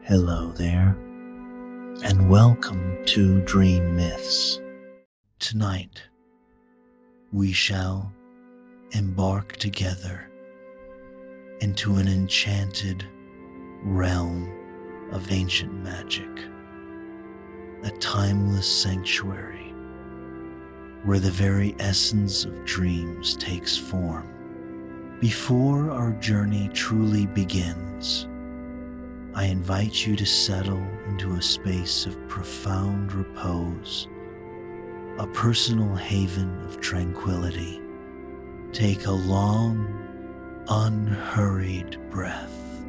Hello there, and welcome to Dream Myths. Tonight, we shall embark together into an enchanted realm of ancient magic, a timeless sanctuary where the very essence of dreams takes form. Before our journey truly begins, I invite you to settle into a space of profound repose, a personal haven of tranquility. Take a long, unhurried breath,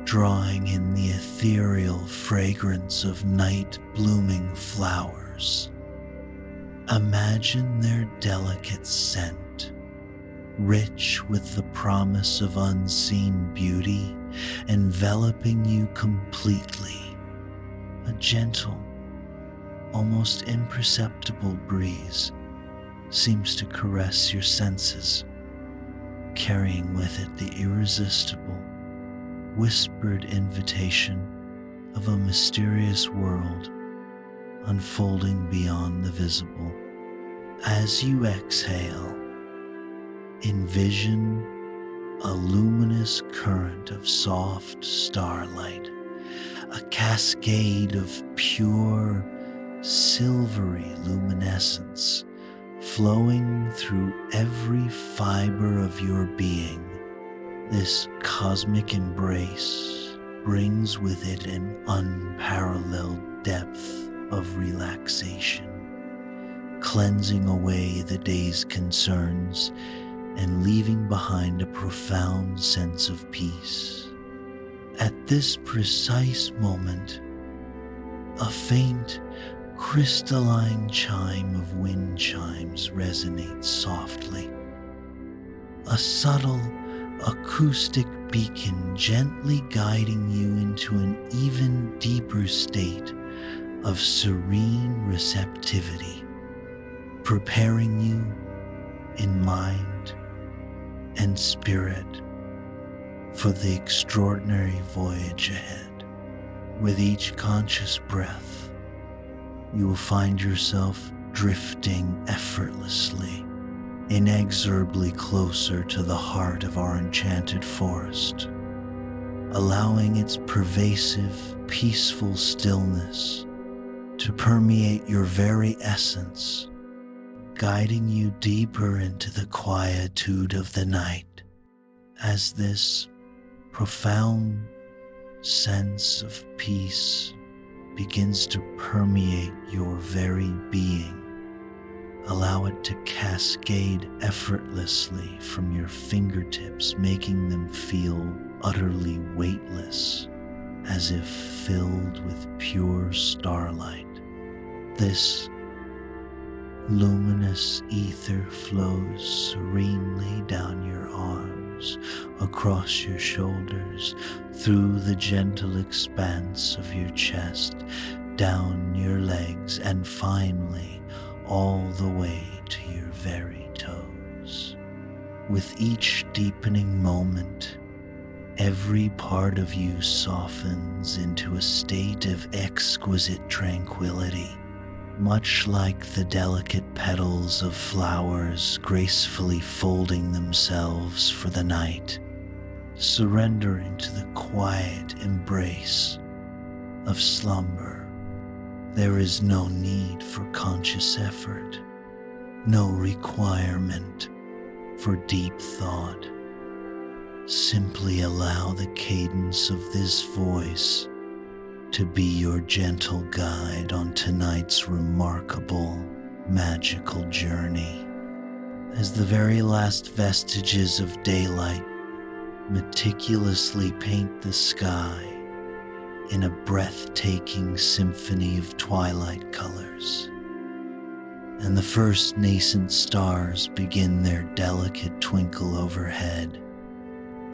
drawing in the ethereal fragrance of night-blooming flowers. Imagine their delicate scent, rich with the promise of unseen beauty, enveloping you completely. A gentle, almost imperceptible breeze seems to caress your senses, carrying with it the irresistible, whispered invitation of a mysterious world unfolding beyond the visible. As you exhale, envision a luminous current of soft starlight, a cascade of pure, silvery luminescence flowing through every fiber of your being. This cosmic embrace brings with it an unparalleled depth of relaxation, cleansing away the day's concerns and leaving behind a profound sense of peace. At this precise moment, a faint, crystalline chime of wind chimes resonates softly. A subtle, acoustic beacon gently guiding you into an even deeper state of serene receptivity, preparing you in mind and spirit for the extraordinary voyage ahead. With each conscious breath, you will find yourself drifting effortlessly, inexorably closer to the heart of our enchanted forest, allowing its pervasive, peaceful stillness to permeate your very essence, guiding you deeper into the quietude of the night. As this profound sense of peace begins to permeate your very being, allow it to cascade effortlessly from your fingertips, making them feel utterly weightless, as if filled with pure starlight. This luminous ether flows serenely down your arms, across your shoulders, through the gentle expanse of your chest, down your legs, and finally all the way to your very toes. With each deepening moment, every part of you softens into a state of exquisite tranquility, much like the delicate petals of flowers gracefully folding themselves for the night, surrendering to the quiet embrace of slumber. There is no need for conscious effort, no requirement for deep thought. Simply allow the cadence of this voice to be your gentle guide on tonight's remarkable, magical journey. As the very last vestiges of daylight meticulously paint the sky in a breathtaking symphony of twilight colors, and the first nascent stars begin their delicate twinkle overhead,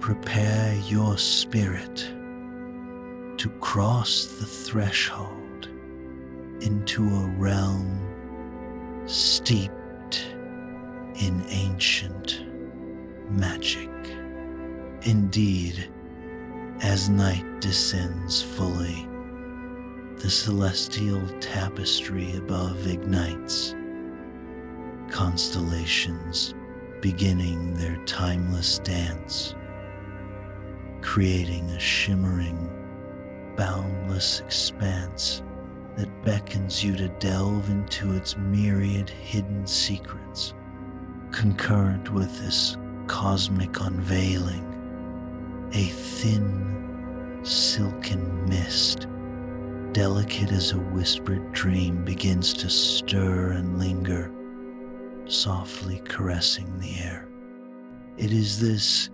prepare your spirit to cross the threshold into a realm steeped in ancient magic. Indeed, As night descends fully, the celestial tapestry above ignites, constellations beginning their timeless dance, creating a shimmering, boundless expanse that beckons you to delve into its myriad hidden secrets. Concurrent with this cosmic unveiling, a thin, silken mist, delicate as a whispered dream, begins to stir and linger, softly caressing the air. It is this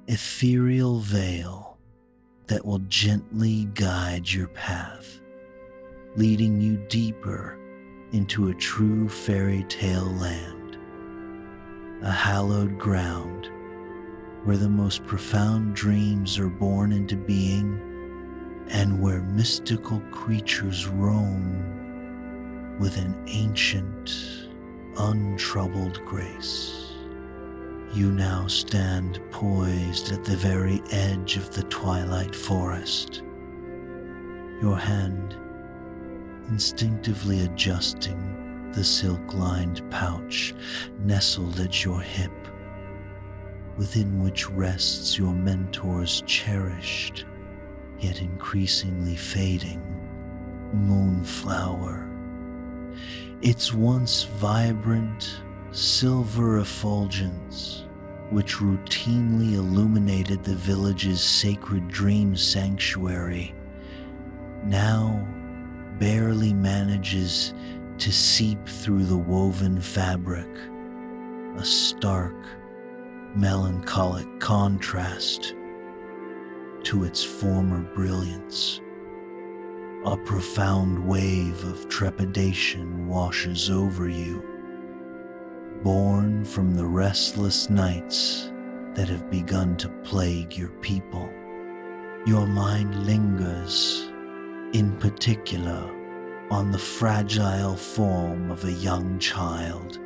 ethereal veil that will gently guide your path, leading you deeper into a true fairy tale land, a hallowed ground where the most profound dreams are born into being and where mystical creatures roam with an ancient, untroubled grace. You now stand poised at the very edge of the twilight forest, your hand instinctively adjusting the silk-lined pouch nestled at your hip, within which rests your mentor's cherished, yet increasingly fading, moonflower. Its once vibrant silver effulgence, which routinely illuminated the village's sacred dream sanctuary, now barely manages to seep through the woven fabric, a stark, melancholic contrast to its former brilliance. A profound wave of trepidation washes over you, born from the restless nights that have begun to plague your people. Your mind lingers, in particular, on the fragile form of a young child,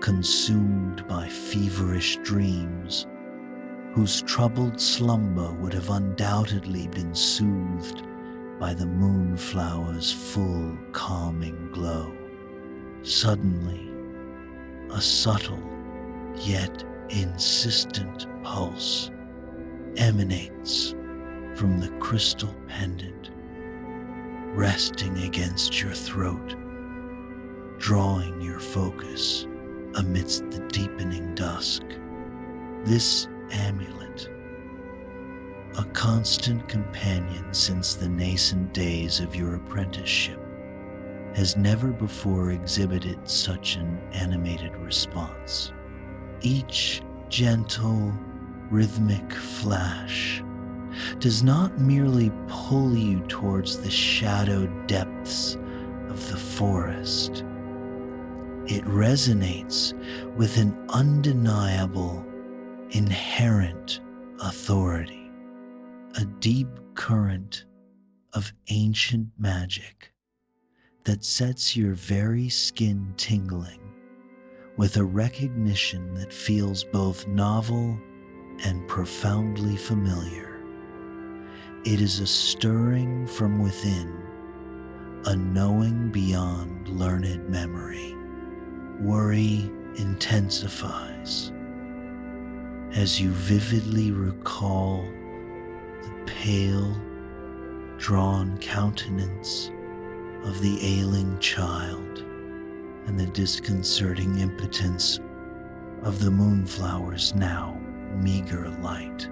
consumed by feverish dreams, whose troubled slumber would have undoubtedly been soothed by the moonflower's full, calming glow. Suddenly, a subtle yet insistent pulse emanates from the crystal pendant, resting against your throat, drawing your focus amidst the deepening dusk. This amulet, a constant companion since the nascent days of your apprenticeship, has never before exhibited such an animated response. Each gentle, rhythmic flash does not merely pull you towards the shadowed depths of the forest. It resonates with an undeniable, inherent authority, a deep current of ancient magic that sets your very skin tingling with a recognition that feels both novel and profoundly familiar. It is a stirring from within, a knowing beyond learned memory. Worry intensifies as you vividly recall the pale, drawn countenance of the ailing child and the disconcerting impotence of the moonflower's now meager light.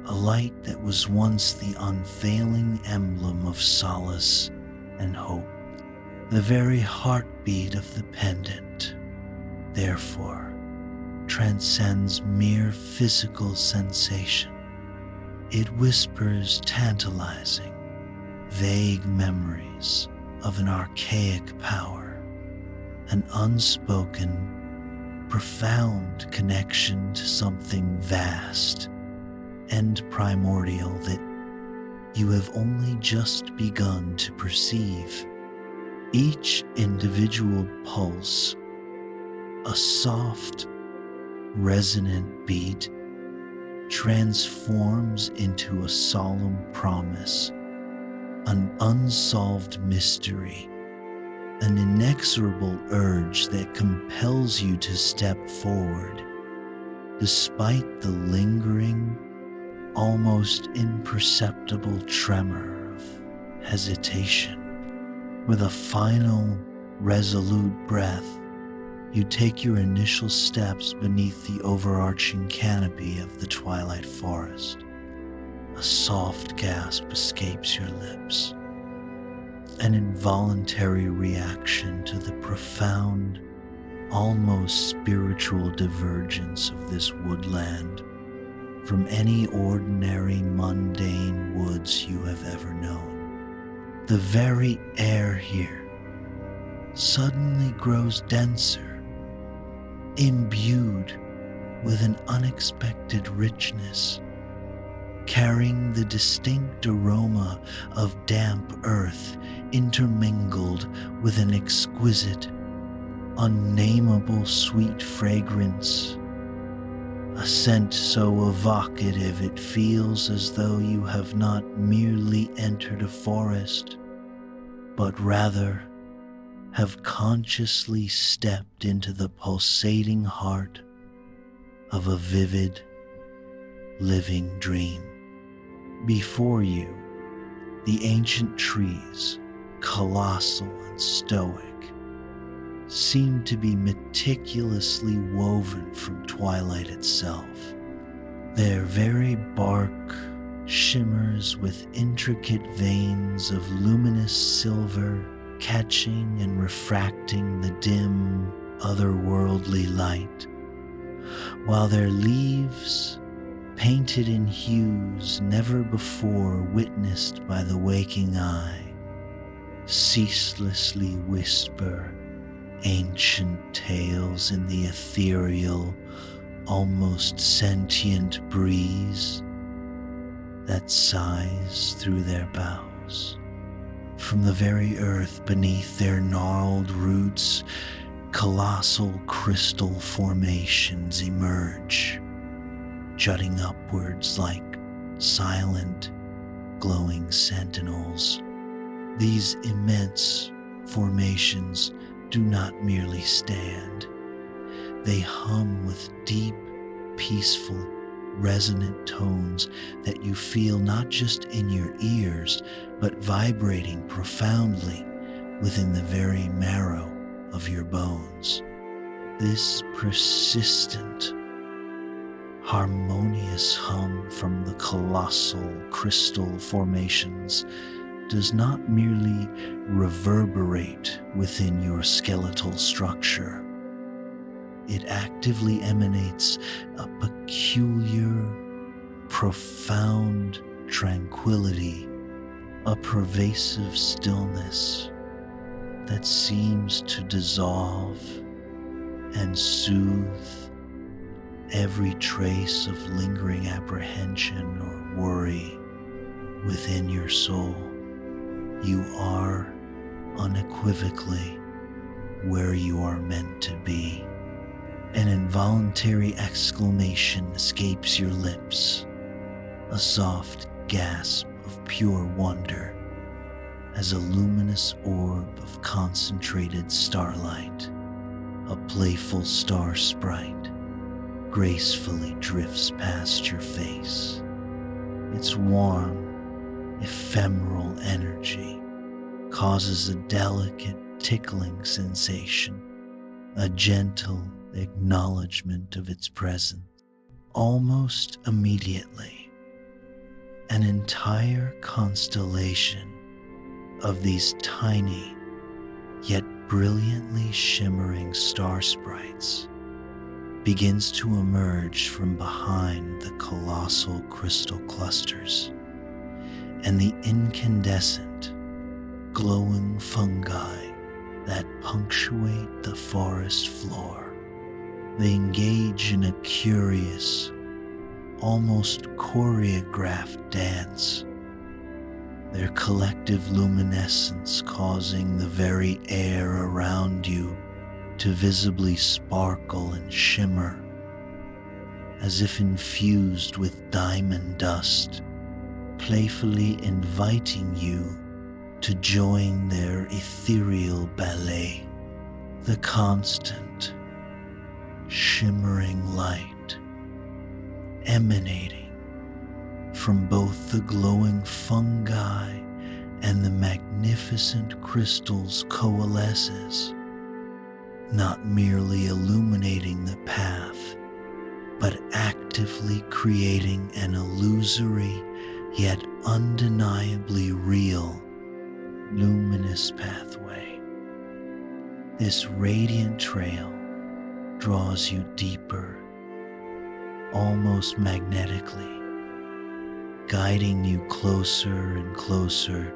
A light that was once the unfailing emblem of solace and hope, the very heartbeat of the pendant, therefore transcends mere physical sensation. It whispers tantalizing, vague memories of an archaic power, an unspoken, profound connection to something vast and primordial that you have only just begun to perceive. Each individual pulse, a soft, resonant beat, transforms into a solemn promise, an unsolved mystery, an inexorable urge that compels you to step forward, despite the lingering, almost imperceptible tremor of hesitation. With a final, resolute breath, you take your initial steps beneath the overarching canopy of the twilight forest. A soft gasp escapes your lips, an involuntary reaction to the profound, almost spiritual divergence of this woodland from any ordinary mundane woods you have ever known. The very air here suddenly grows denser, imbued with an unexpected richness, carrying the distinct aroma of damp earth intermingled with an exquisite, unnameable sweet fragrance, a scent so evocative it feels as though you have not merely entered a forest, but rather have consciously stepped into the pulsating heart of a vivid, living dream. Before you, the ancient trees, colossal and stoic, seem to be meticulously woven from twilight itself. Their very bark shimmers with intricate veins of luminous silver, catching and refracting the dim, otherworldly light, while their leaves, painted in hues never before witnessed by the waking eye, ceaselessly whisper ancient tales in the ethereal, almost sentient breeze that sighs through their boughs. From the very earth beneath their gnarled roots, colossal crystal formations emerge, jutting upwards like silent, glowing sentinels. These immense formations do not merely stand. They hum with deep, peaceful, resonant tones that you feel not just in your ears, but vibrating profoundly within the very marrow of your bones. This persistent, harmonious hum from the colossal crystal formations does not merely reverberate within your skeletal structure. It actively emanates a peculiar, profound tranquility, a pervasive stillness that seems to dissolve and soothe every trace of lingering apprehension or worry within your soul. You are unequivocally where you are meant to be. An involuntary exclamation escapes your lips, a soft gasp of pure wonder as a luminous orb of concentrated starlight, a playful star sprite, gracefully drifts past your face. Its warm, ephemeral energy causes a delicate tickling sensation, a gentle acknowledgement of its presence. Almost immediately, an entire constellation of these tiny yet brilliantly shimmering star sprites begins to emerge from behind the colossal crystal clusters, and the incandescent, glowing fungi that punctuate the forest floor. They engage in a curious, almost choreographed dance, their collective luminescence causing the very air around you to visibly sparkle and shimmer as if infused with diamond dust, playfully inviting you to join their ethereal ballet. The constant, shimmering light emanating from both the glowing fungi and the magnificent crystals coalesces, not merely illuminating the path, but actively creating an illusory yet undeniably real, luminous pathway. This radiant trail draws you deeper, almost magnetically, guiding you closer and closer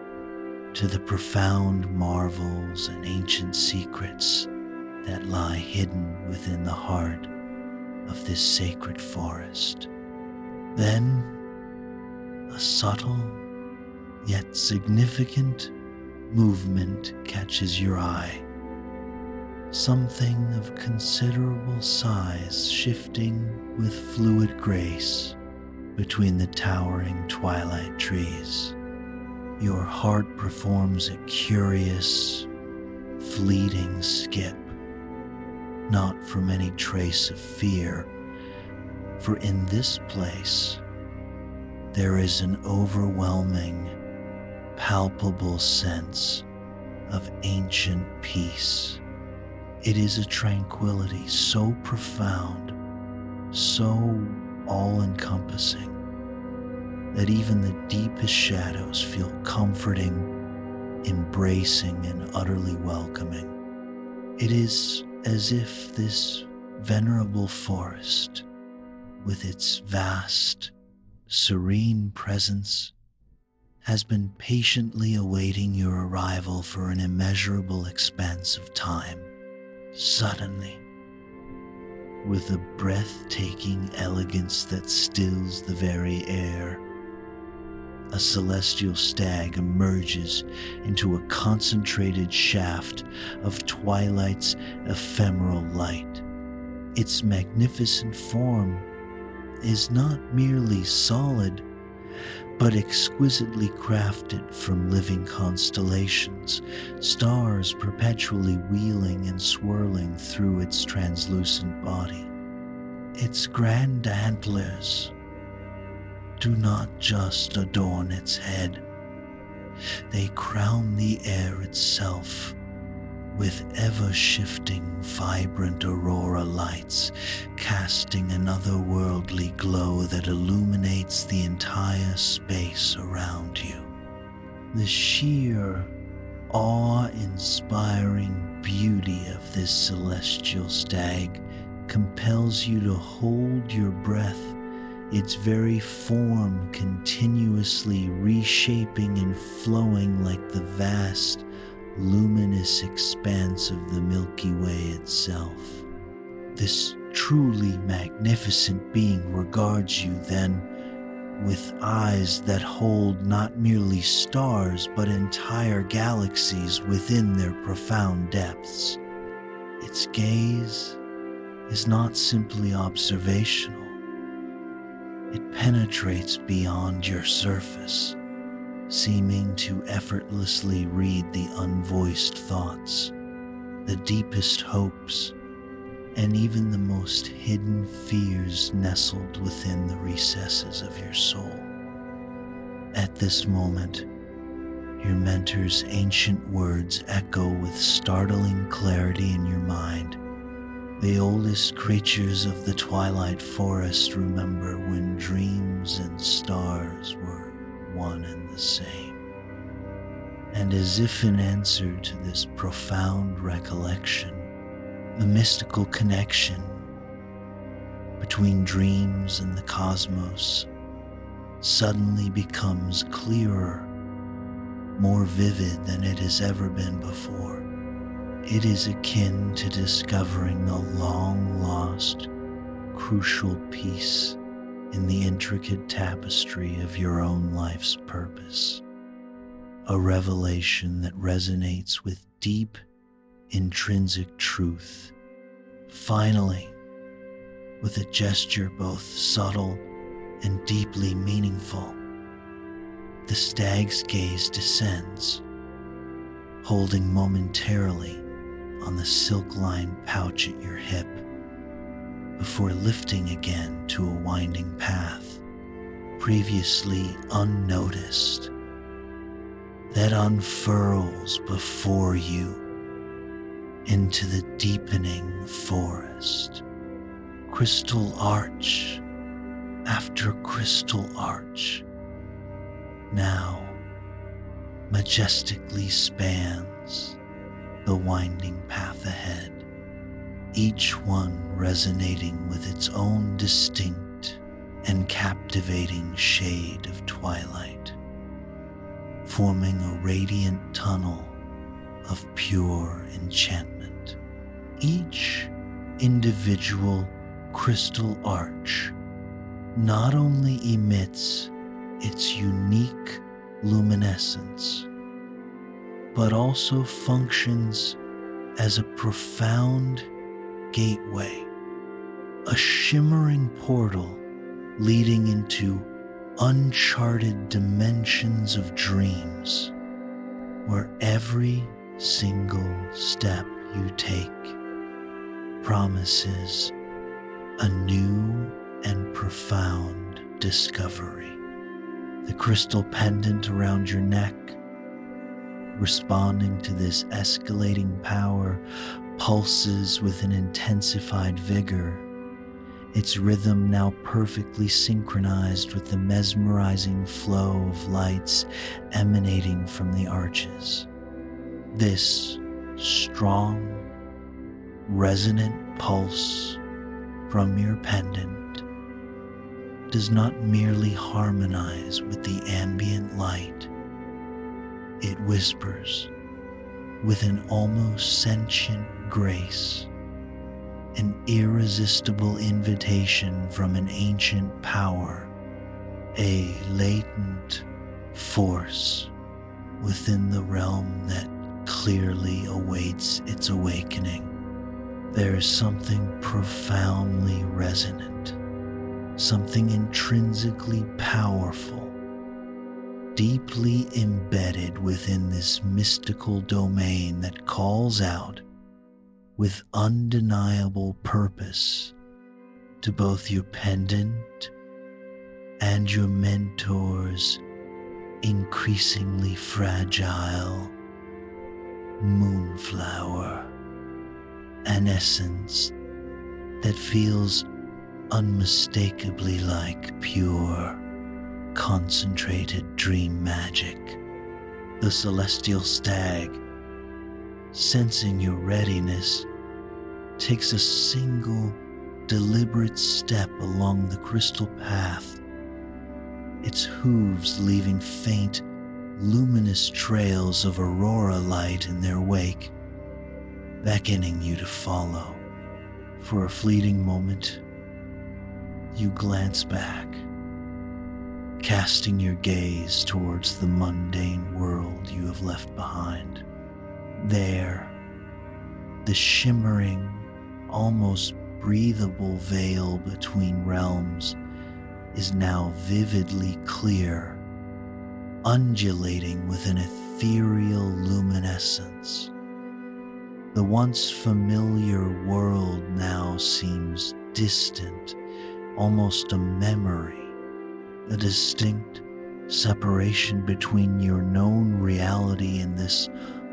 to the profound marvels and ancient secrets that lie hidden within the heart of this sacred forest. Then, a subtle yet significant movement catches your eye. Something of considerable size shifting with fluid grace between the towering twilight trees. Your heart performs a curious, fleeting skip, not from any trace of fear, for in this place there is an overwhelming, palpable sense of ancient peace. It is a tranquility so profound, so all-encompassing, that even the deepest shadows feel comforting, embracing, and utterly welcoming. It is as if this venerable forest, with its vast, serene presence, has been patiently awaiting your arrival for an immeasurable expanse of time. Suddenly, with a breathtaking elegance that stills the very air, a celestial stag emerges into a concentrated shaft of twilight's ephemeral light. Its magnificent form is not merely solid, but exquisitely crafted from living constellations, stars perpetually wheeling and swirling through its translucent body. Its grand antlers do not just adorn its head, they crown the air itself with ever-shifting, vibrant aurora lights, casting an otherworldly glow that illuminates the entire space around you. The sheer, awe-inspiring beauty of this celestial stag compels you to hold your breath, its very form continuously reshaping and flowing like the vast, luminous expanse of the Milky Way itself. This truly magnificent being regards you then with eyes that hold not merely stars but entire galaxies within their profound depths. Its gaze is not simply observational. It penetrates beyond your surface, seeming to effortlessly read the unvoiced thoughts, the deepest hopes, and even the most hidden fears nestled within the recesses of your soul. At this moment, your mentor's ancient words echo with startling clarity in your mind. The oldest creatures of the twilight forest remember when dreams and stars were one and the same. And as if in answer to this profound recollection, the mystical connection between dreams and the cosmos suddenly becomes clearer, more vivid than it has ever been before. It is akin to discovering a long-lost, crucial piece in the intricate tapestry of your own life's purpose, a revelation that resonates with deep, intrinsic truth. Finally, With a gesture both subtle and deeply meaningful, the stag's gaze descends, holding momentarily on the silk-lined pouch at your hip, before lifting again to a winding path, previously unnoticed, that unfurls before you into the deepening forest. Crystal arch after crystal arch now majestically spans the winding path ahead, each one resonating with its own distinct and captivating shade of twilight, forming a radiant tunnel of pure enchantment. Each individual crystal arch not only emits its unique luminescence, but also functions as a profound gateway, a shimmering portal leading into uncharted dimensions of dreams, where every single step you take promises a new and profound discovery. The crystal pendant around your neck, responding to this escalating power, pulses with an intensified vigor, its rhythm now perfectly synchronized with the mesmerizing flow of lights emanating from the arches. This strong, resonant pulse from your pendant does not merely harmonize with the ambient light. It whispers with an almost sentient grace, an irresistible invitation from an ancient power, a latent force within the realm that clearly awaits its awakening. There is something profoundly resonant, something intrinsically powerful, deeply embedded within this mystical domain that calls out with undeniable purpose to both your pendant and your mentor's increasingly fragile moonflower, an essence that feels unmistakably like pure, concentrated dream magic. The Celestial Stag, sensing your readiness, takes a single deliberate step along the crystal path, its hooves leaving faint, luminous trails of aurora light in their wake, beckoning you to follow. For a fleeting moment, you glance back, casting your gaze towards the mundane world you have left behind. There, the shimmering, almost breathable veil between realms is now vividly clear, undulating with an ethereal luminescence. The once familiar world now seems distant, almost a memory. A distinct separation between your known reality and this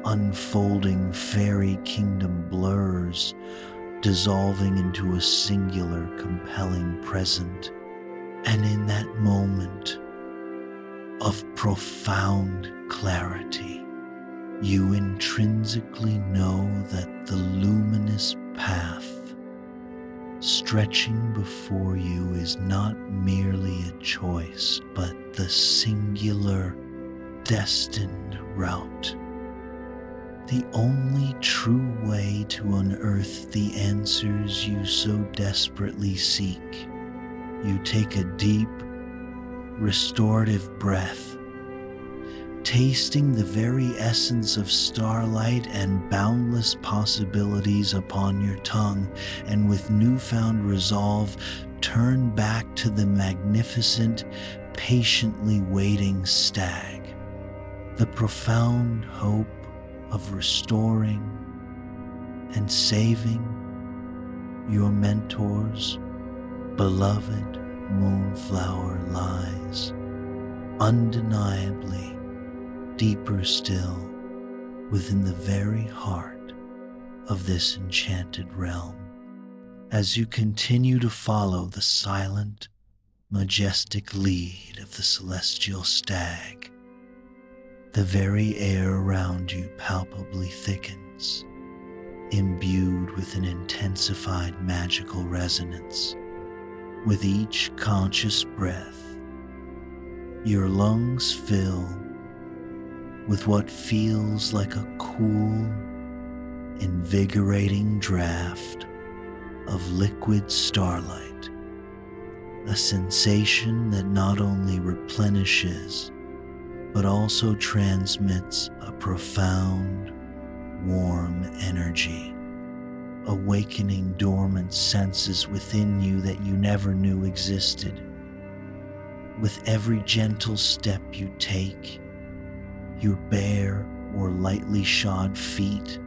unfolding fairy kingdom blurs, dissolving into a singular, compelling present. And in that moment of profound clarity, you intrinsically know that the luminous path stretching before you is not merely a choice, but the singular, destined route. The only true way to unearth the answers you so desperately seek. You take a deep, restorative breath, tasting the very essence of starlight and boundless possibilities upon your tongue, and with newfound resolve, turn back to the magnificent, patiently waiting stag. The profound hope of restoring and saving your mentor's beloved moonflower lies undeniably deeper still within the very heart of this enchanted realm. As you continue to follow the silent, majestic lead of the celestial stag, the very air around you palpably thickens, imbued with an intensified magical resonance. With each conscious breath, your lungs fill with what feels like a cool, invigorating draft of liquid starlight, a sensation that not only replenishes but also transmits a profound, warm energy, awakening dormant senses within you that you never knew existed. With every gentle step you take, your bare or lightly shod feet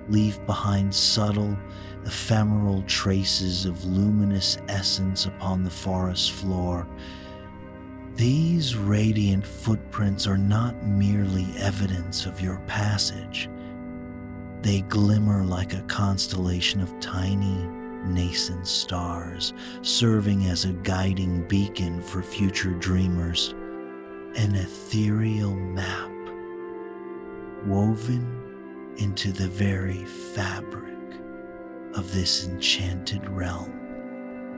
leave behind subtle, ephemeral traces of luminous essence upon the forest floor. These radiant footprints are not merely evidence of your passage. They glimmer like a constellation of tiny, nascent stars, serving as a guiding beacon for future dreamers, an ethereal map woven into the very fabric of this enchanted realm.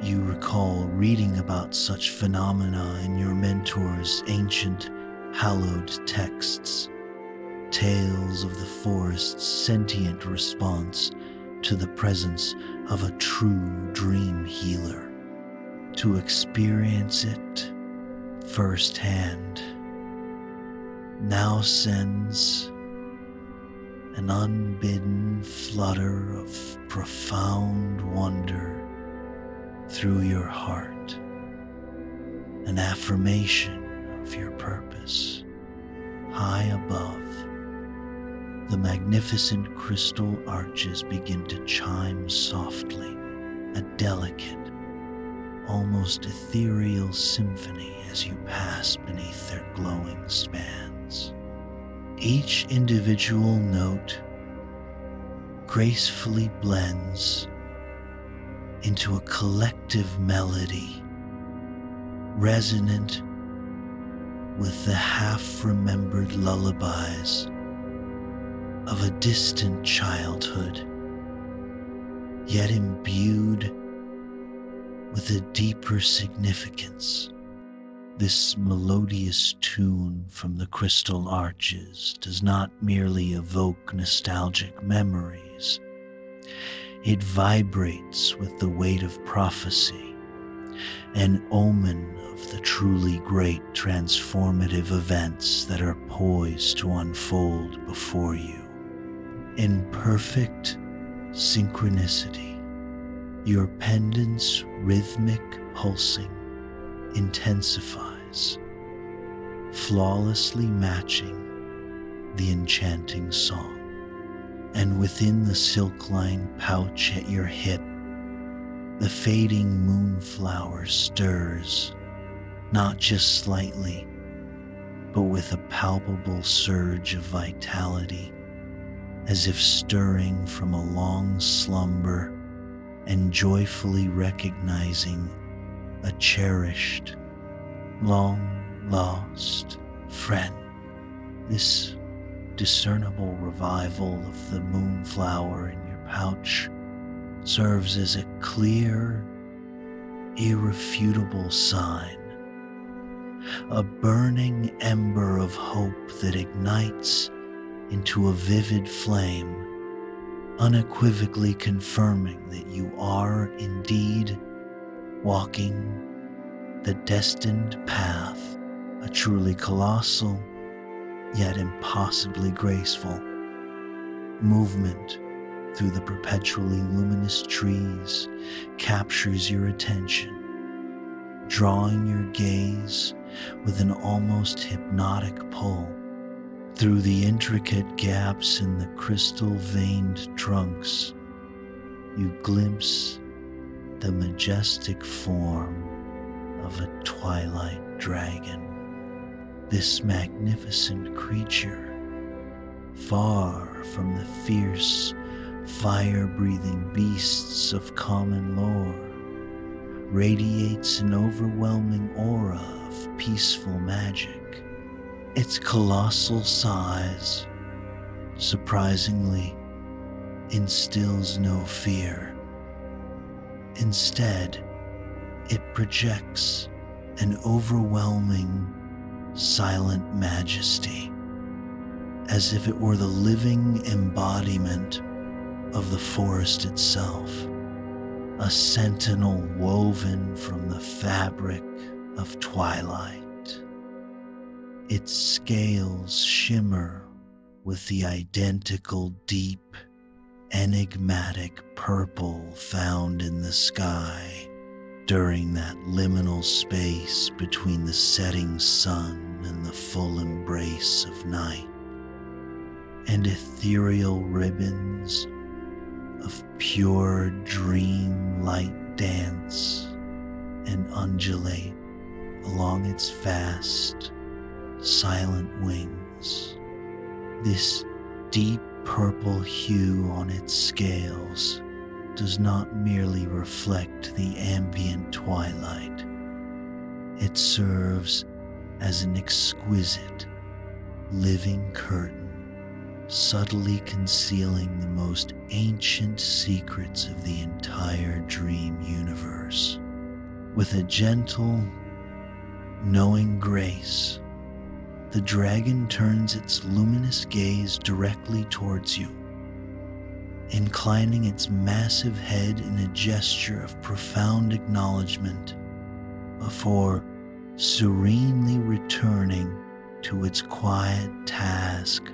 You recall reading about such phenomena in your mentor's ancient, hallowed texts, tales of the forest's sentient response to the presence of a true dream healer. To experience it firsthand now sends an unbidden flutter of profound wonder through your heart, an affirmation of your purpose. High above, the magnificent crystal arches begin to chime softly, a delicate, almost ethereal symphony as you pass beneath their glowing spans. Each individual note gracefully blends into a collective melody, resonant with the half-remembered lullabies of a distant childhood, yet imbued with a deeper significance. This melodious tune from the crystal arches does not merely evoke nostalgic memories. It vibrates with the weight of prophecy, an omen of the truly great transformative events that are poised to unfold before you. In perfect synchronicity, your pendant's rhythmic pulsing intensifies, flawlessly matching the enchanting song. And within the silk-lined pouch at your hip, the fading moonflower stirs, not just slightly, but with a palpable surge of vitality, as if stirring from a long slumber and joyfully recognizing a cherished, long-lost friend. This discernible revival of the moonflower in your pouch serves as a clear, irrefutable sign, a burning ember of hope that ignites into a vivid flame, unequivocally confirming that you are indeed walking the destined path, a truly colossal yet impossibly graceful. Movement through the perpetually luminous trees captures your attention, drawing your gaze with an almost hypnotic pull. Through the intricate gaps in the crystal-veined trunks, you glimpse the majestic form of a twilight dragon. This magnificent creature, far from the fierce, fire-breathing beasts of common lore, radiates an overwhelming aura of peaceful magic. Its colossal size, surprisingly, instills no fear. Instead, it projects an overwhelming, silent majesty, as if it were the living embodiment of the forest itself, a sentinel woven from the fabric of twilight. Its scales shimmer with the identical deep, enigmatic purple found in the sky during that liminal space between the setting sun and the full embrace of night. And ethereal ribbons of pure dream light dance and undulate along its vast, silent wings. This deep purple hue on its scales does not merely reflect the ambient twilight. It serves as an exquisite, living curtain, subtly concealing the most ancient secrets of the entire dream universe. With a gentle, knowing grace, the dragon turns its luminous gaze directly towards you, inclining its massive head in a gesture of profound acknowledgement before serenely returning to its quiet task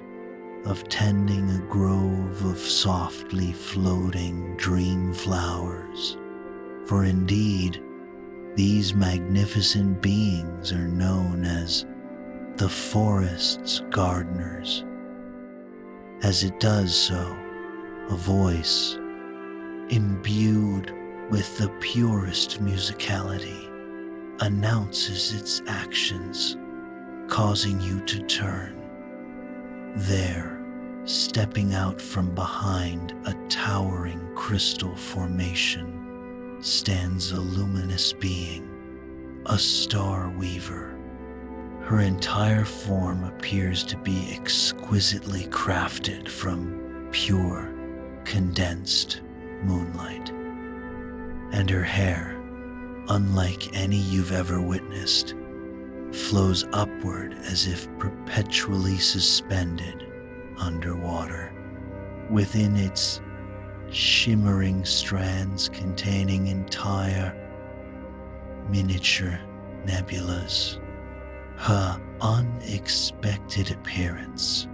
of tending a grove of softly floating dream flowers. For indeed, these magnificent beings are known as the forest's gardeners. As it does so, a voice, imbued with the purest musicality, announces its actions, causing you to turn. There, stepping out from behind a towering crystal formation, stands a luminous being, a star weaver. Her entire form appears to be exquisitely crafted from pure, condensed moonlight. And her hair, unlike any you've ever witnessed, flows upward as if perpetually suspended underwater. Within its shimmering strands containing entire miniature nebulas. Her unexpected appearance,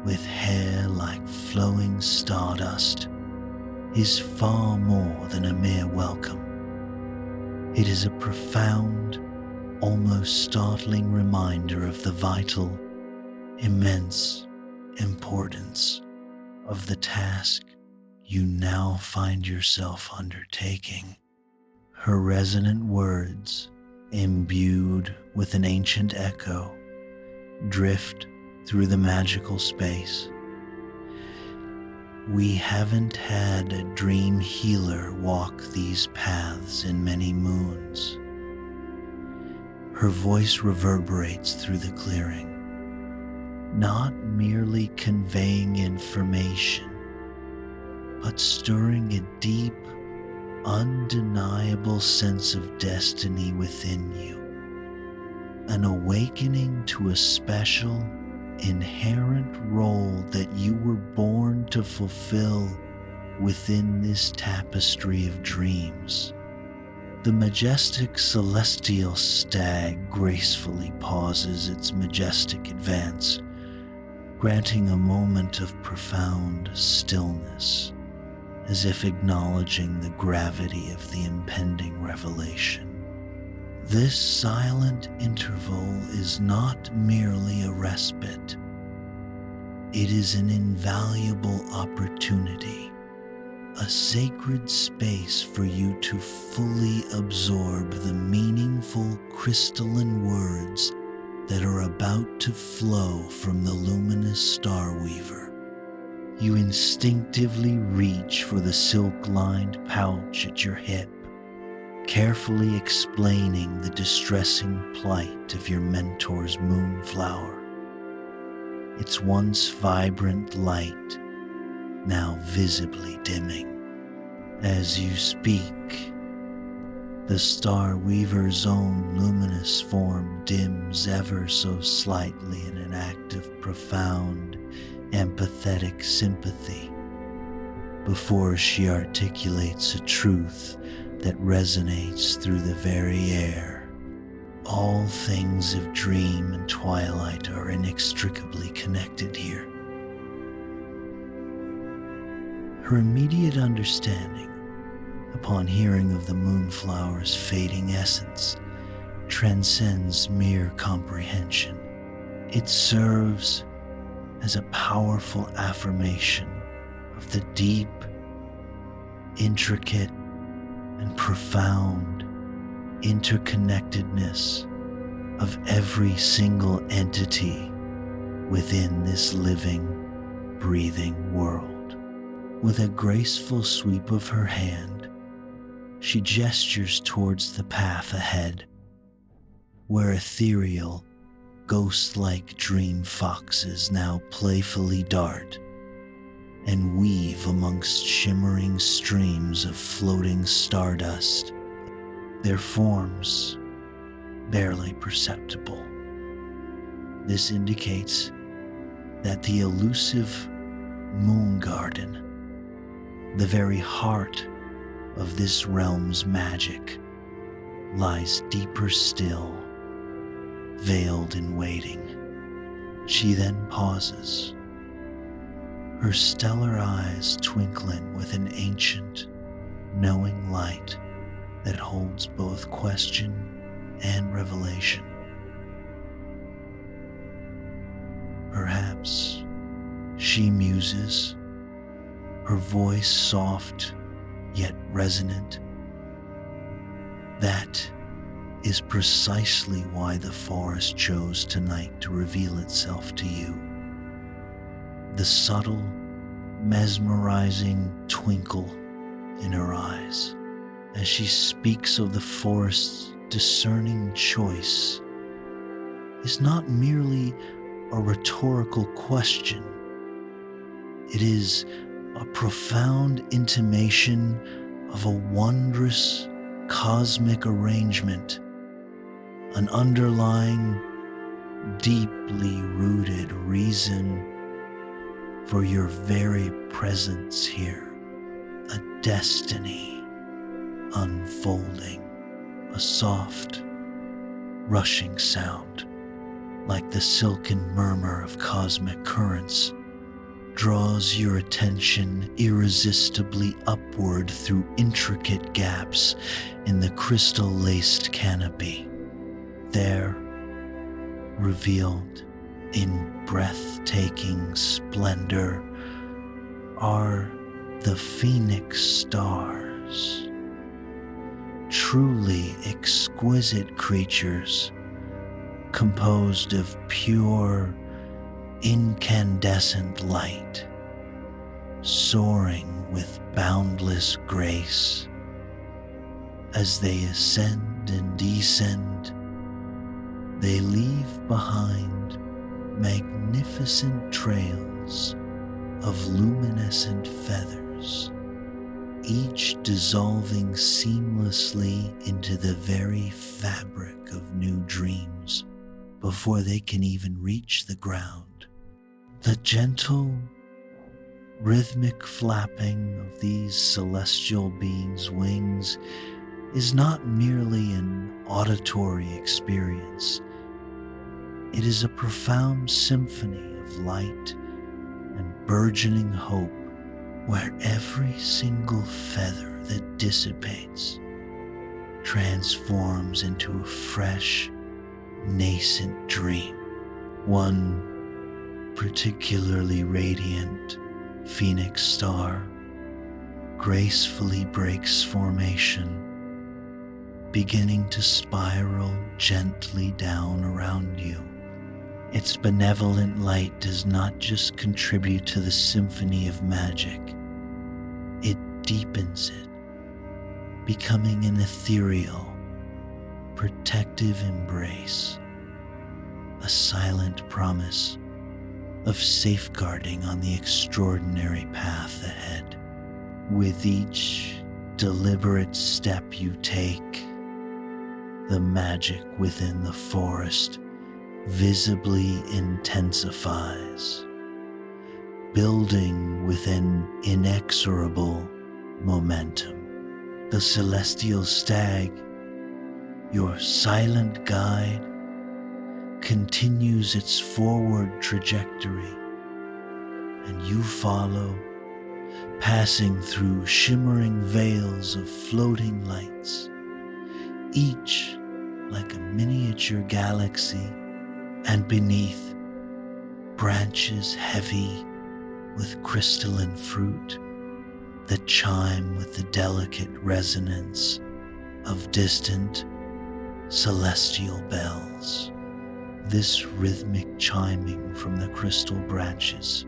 with hair like flowing stardust, is far more than a mere welcome. It is a profound, almost startling reminder of the vital, immense importance of the task you now find yourself undertaking. Her resonant words, imbued with an ancient echo, drift through the magical space. We haven't had a dream healer walk these paths in many moons. Her voice reverberates through the clearing, not merely conveying information, but stirring a deep, undeniable sense of destiny within you, an awakening to a special, inherent role that you were born to fulfill within this tapestry of dreams. The majestic Celestial Stag gracefully pauses its majestic advance, granting a moment of profound stillness, as if acknowledging the gravity of the impending revelation. This silent interval is not merely a respite. It is an invaluable opportunity, a sacred space for you to fully absorb the meaningful crystalline words that are about to flow from the luminous star weaver. You instinctively reach for the silk-lined pouch at your hip, carefully explaining the distressing plight of your mentor's moonflower. Its once vibrant light now visibly dimming. As you speak, the star weaver's own luminous form dims ever so slightly in an act of profound, empathetic sympathy before she articulates a truth that resonates through the very air. All things of dream and twilight are inextricably connected here. Her immediate understanding, upon hearing of the moonflower's fading essence, transcends mere comprehension. It serves as a powerful affirmation of the deep, intricate, and profound interconnectedness of every single entity within this living, breathing world. With a graceful sweep of her hand, she gestures towards the path ahead, where ethereal, ghost-like dream foxes now playfully dart and weave amongst shimmering streams of floating stardust, their forms barely perceptible. This indicates that the elusive moon garden, the very heart of this realm's magic, lies deeper still, veiled in waiting. She then pauses, her stellar eyes twinkling with an ancient, knowing light that holds both question and revelation. Perhaps, she muses, her voice soft yet resonant. That is precisely why the forest chose tonight to reveal itself to you. The subtle, mesmerizing twinkle in her eyes as she speaks of the forest's discerning choice is not merely a rhetorical question. It is a profound intimation of a wondrous cosmic arrangement, an underlying, deeply rooted reason for your very presence here, a destiny unfolding, a soft, rushing sound like the silken murmur of cosmic currents draws your attention irresistibly upward through intricate gaps in the crystal-laced canopy. There, revealed in breathtaking splendor, are the phoenix stars, truly exquisite creatures composed of pure, incandescent light, soaring with boundless grace. As they ascend and descend, they leave behind magnificent trails of luminescent feathers, each dissolving seamlessly into the very fabric of new dreams before they can even reach the ground. The gentle, rhythmic flapping of these celestial beings' wings is not merely an auditory experience. It is a profound symphony of of light and burgeoning hope, where every single feather that dissipates transforms into a fresh, nascent dream. One particularly radiant phoenix star gracefully breaks formation, beginning to spiral gently down around you. Its benevolent light does not just contribute to the symphony of magic, it deepens it, becoming an ethereal, protective embrace, a silent promise of safeguarding on the extraordinary path ahead. With each deliberate step you take, the magic within the forest visibly intensifies, building with an inexorable momentum. The Celestial Stag, your silent guide, continues its forward trajectory, and you follow, passing through shimmering veils of floating lights, each like a miniature galaxy, and beneath, branches heavy with crystalline fruit that chime with the delicate resonance of distant celestial bells. This rhythmic chiming from the crystal branches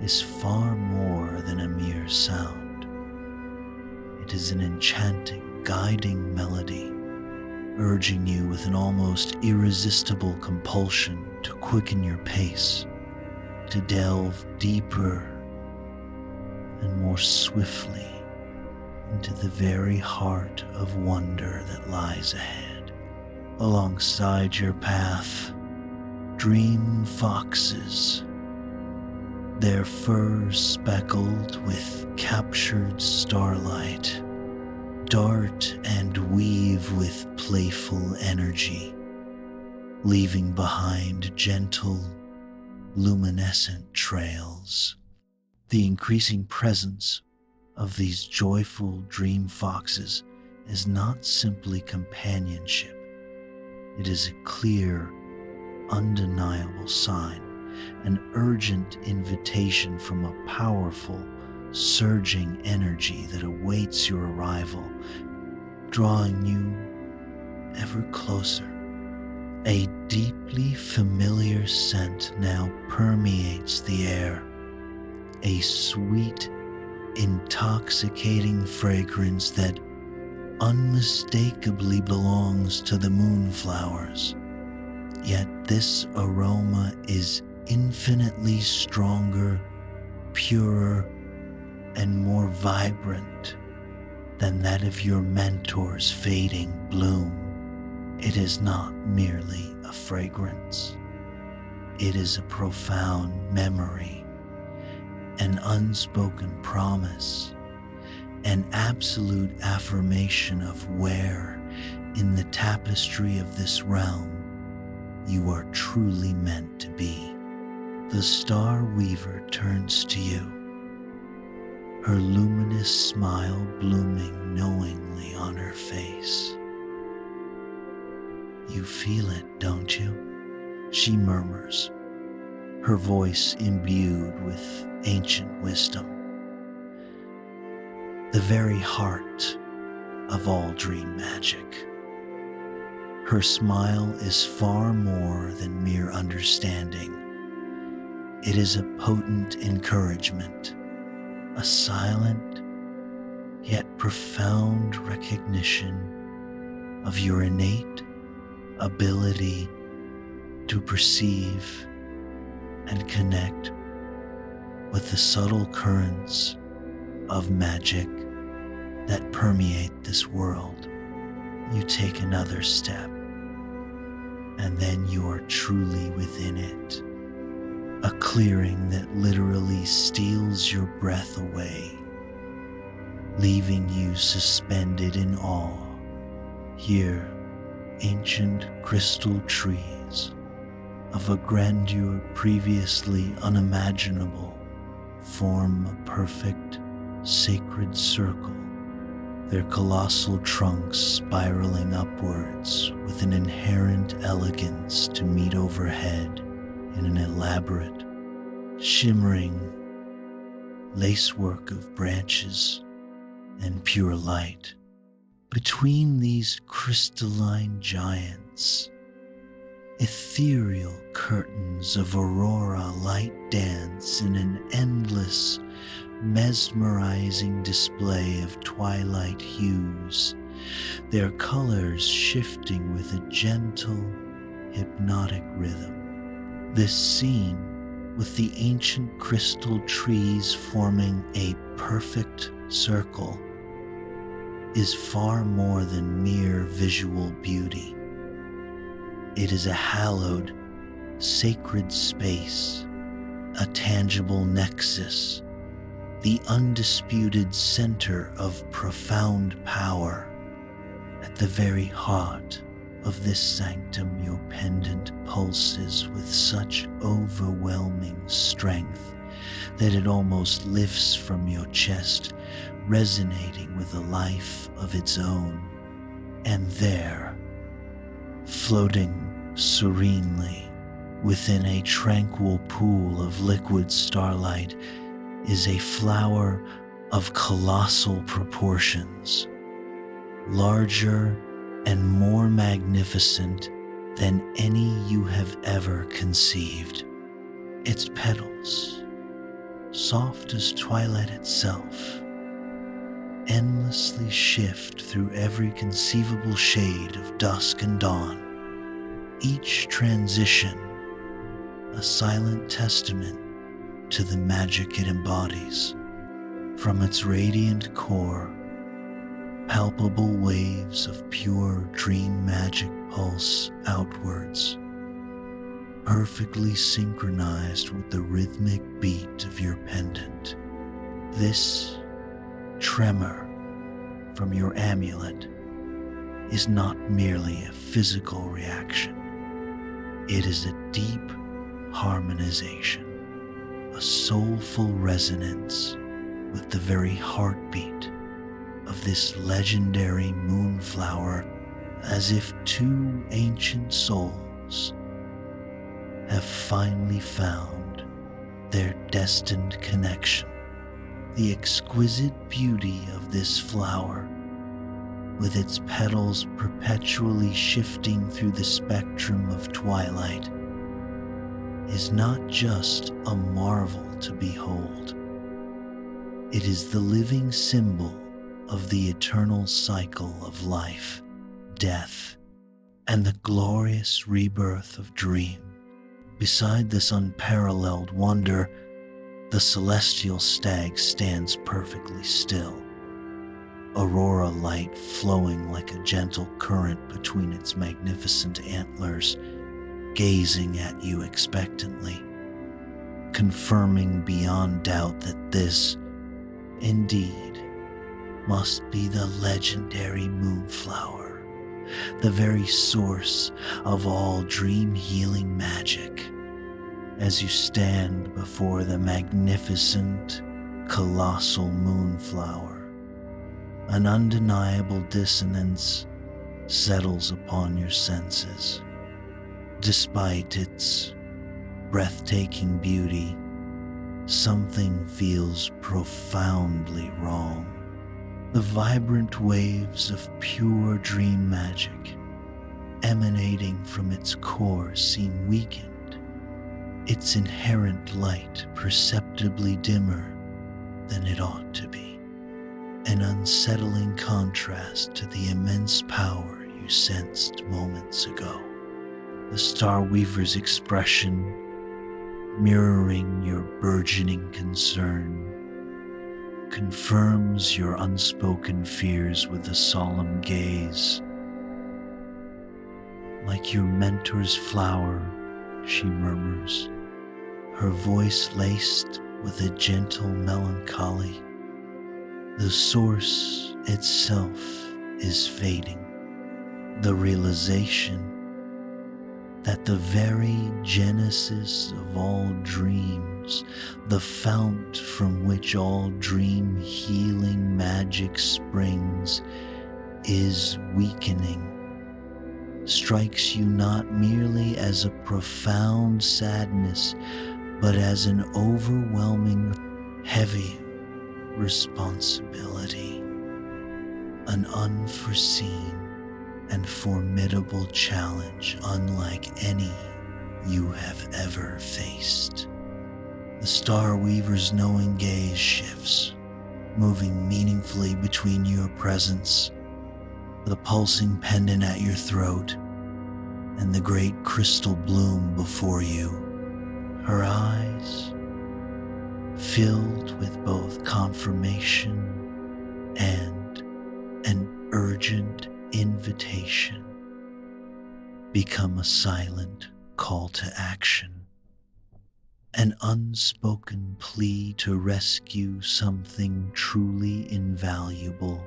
is far more than a mere sound. It is an enchanting, guiding melody, urging you with an almost irresistible compulsion to quicken your pace, to delve deeper and more swiftly into the very heart of wonder that lies ahead. Alongside your path, dream foxes, their furs speckled with captured starlight, dart and weave with playful energy, leaving behind gentle, luminescent trails. The increasing presence of these joyful dream foxes is not simply companionship. It is a clear, undeniable sign, an urgent invitation from a powerful, surging energy that awaits your arrival, drawing you ever closer. A deeply familiar scent now permeates the air, a sweet, intoxicating fragrance that unmistakably belongs to the moonflowers. Yet this aroma is infinitely stronger, purer, and more vibrant than that of your mentor's fading bloom. It is not merely a fragrance. It is a profound memory, an unspoken promise, an absolute affirmation of where, in the tapestry of this realm, you are truly meant to be. The Star Weaver turns to you, her luminous smile blooming knowingly on her face. "You feel it, don't you?" she murmurs, her voice imbued with ancient wisdom. The very heart of all dream magic. Her smile is far more than mere understanding. It is a potent encouragement, a silent yet profound recognition of your innate ability to perceive and connect with the subtle currents of magic that permeate this world. You take another step, and then you are truly within it, a clearing that literally steals your breath away, leaving you suspended in awe. Here, ancient crystal trees, of a grandeur previously unimaginable form a perfect, sacred circle, their colossal trunks spiraling upwards with an inherent elegance to meet overhead in an elaborate, shimmering lacework of branches and pure light. Between these crystalline giants, ethereal curtains of aurora light dance in an endless, mesmerizing display of twilight hues, their colors shifting with a gentle, hypnotic rhythm. This scene, with the ancient crystal trees forming a perfect circle, is far more than mere visual beauty. It is a hallowed, sacred space, a tangible nexus, the undisputed center of profound power. At the very heart of this sanctum, your pendant pulses with such overwhelming strength that it almost lifts from your chest, resonating with a life of its own. And there, floating serenely within a tranquil pool of liquid starlight, is a flower of colossal proportions, larger and more magnificent than any you have ever conceived. Its petals, soft as twilight itself, endlessly shift through every conceivable shade of dusk and dawn, each transition a silent testament to the magic it embodies. From its radiant core, palpable waves of pure dream magic pulse outwards, perfectly synchronized with the rhythmic beat of your pendant. This tremor from your amulet is not merely a physical reaction. It is a deep harmonization, a soulful resonance with the very heartbeat of this legendary moonflower, as if two ancient souls have finally found their destined connection. The exquisite beauty of this flower, with its petals perpetually shifting through the spectrum of twilight, is not just a marvel to behold. It is the living symbol of the eternal cycle of life, death, and the glorious rebirth of dream. Beside this unparalleled wonder, the Celestial Stag stands perfectly still, aurora light flowing like a gentle current between its magnificent antlers, gazing at you expectantly, confirming beyond doubt that this, indeed, must be the legendary moonflower, the very source of all dream-healing magic. As you stand before the magnificent, colossal moonflower, an undeniable dissonance settles upon your senses. Despite its breathtaking beauty, something feels profoundly wrong. The vibrant waves of pure dream magic emanating from its core seem weakened, its inherent light perceptibly dimmer than it ought to be, an unsettling contrast to the immense power you sensed moments ago. The Starweaver's expression, mirroring your burgeoning concern, confirms your unspoken fears with a solemn gaze. Like your mentor's flower, she murmurs, her voice laced with a gentle melancholy. The source itself is fading. The realization that the very genesis of all dreams, the fount from which all dream healing magic springs, is weakening, strikes you not merely as a profound sadness, but as an overwhelming, heavy responsibility, an unforeseen and formidable challenge unlike any you have ever faced. The Star Weaver's knowing gaze shifts, moving meaningfully between your presence, the pulsing pendant at your throat, and the great crystal bloom before you. Her eyes, filled with both confirmation and an urgent invitation, become a silent call to action, an unspoken plea to rescue something truly invaluable,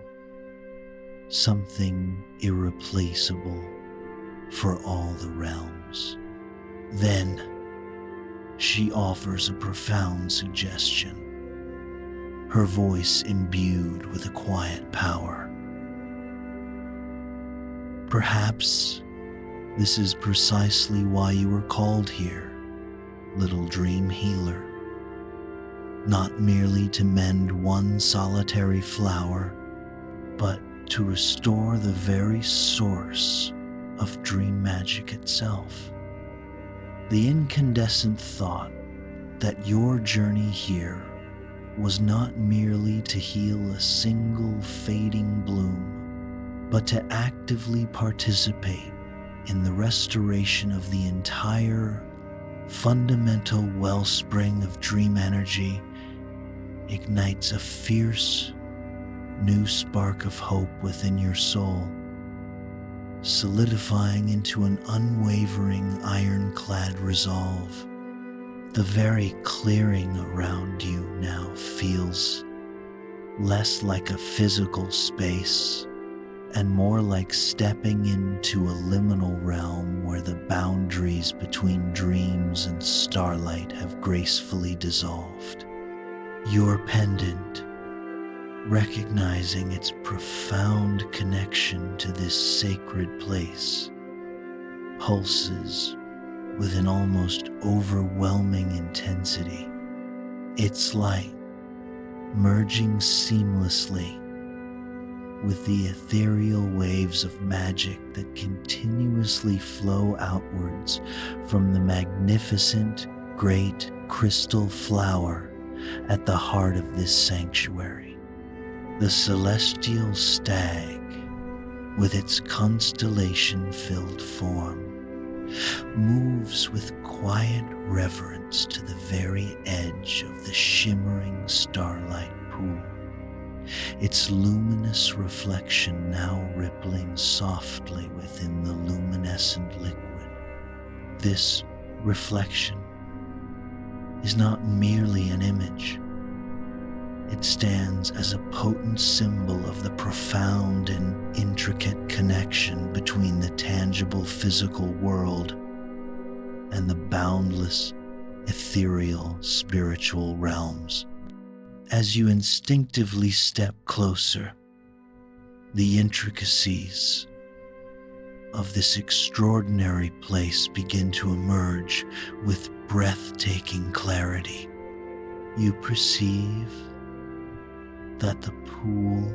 something irreplaceable for all the realms. Then she offers a profound suggestion, her voice imbued with a quiet power. Perhaps this is precisely why you were called here, little dream healer. Not merely to mend one solitary flower, but to restore the very source of dream magic itself. The incandescent thought that your journey here was not merely to heal a single fading bloom, but to actively participate in the restoration of the entire fundamental wellspring of dream energy, ignites a fierce, new spark of hope within your soul, solidifying into an unwavering ironclad resolve. The very clearing around you now feels less like a physical space and more like stepping into a liminal realm where the boundaries between dreams and starlight have gracefully dissolved. Your pendant, recognizing its profound connection to this sacred place, pulses with an almost overwhelming intensity, its light merging seamlessly with the ethereal waves of magic that continuously flow outwards from the magnificent great crystal flower at the heart of this sanctuary. The Celestial Stag, with its constellation-filled form, moves with quiet reverence to the very edge of the shimmering starlight pool, its luminous reflection now rippling softly within the luminescent liquid. This reflection is not merely an image. It stands as a potent symbol of the profound and intricate connection between the tangible physical world and the boundless, ethereal spiritual realms. As you instinctively step closer, the intricacies of this extraordinary place begin to emerge with breathtaking clarity. You perceive that the pool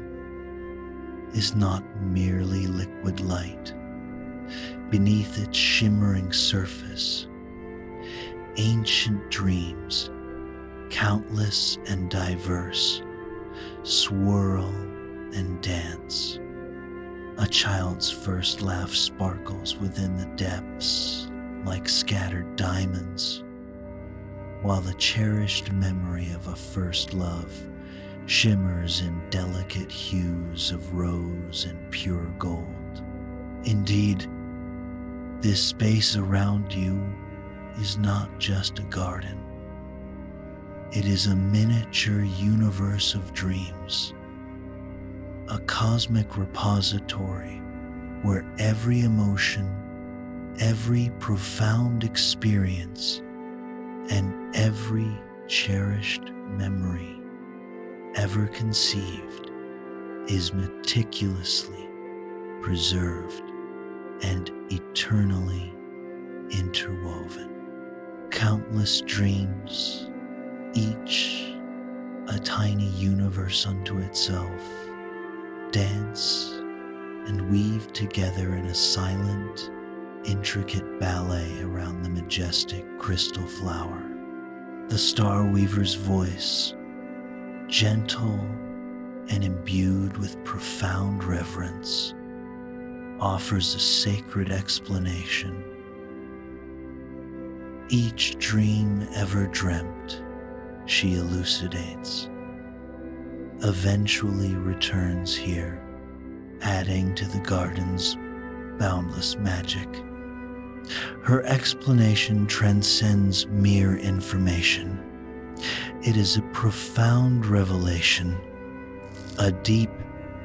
is not merely liquid light. Beneath its shimmering surface, ancient dreams, countless and diverse, swirl and dance. A child's first laugh sparkles within the depths like scattered diamonds, while the cherished memory of a first love shimmers in delicate hues of rose and pure gold. Indeed, this space around you is not just a garden. It is a miniature universe of dreams, a cosmic repository where every emotion, every profound experience and every cherished memory ever conceived is meticulously preserved and eternally interwoven. Countless dreams, each a tiny universe unto itself, dance and weave together in a silent, intricate ballet around the majestic crystal flower. The star weaver's voice, gentle and imbued with profound reverence, offers a sacred explanation. Each dream ever dreamt, she elucidates, eventually returns here, adding to the garden's boundless magic. Her explanation transcends mere information. It is a profound revelation, a deep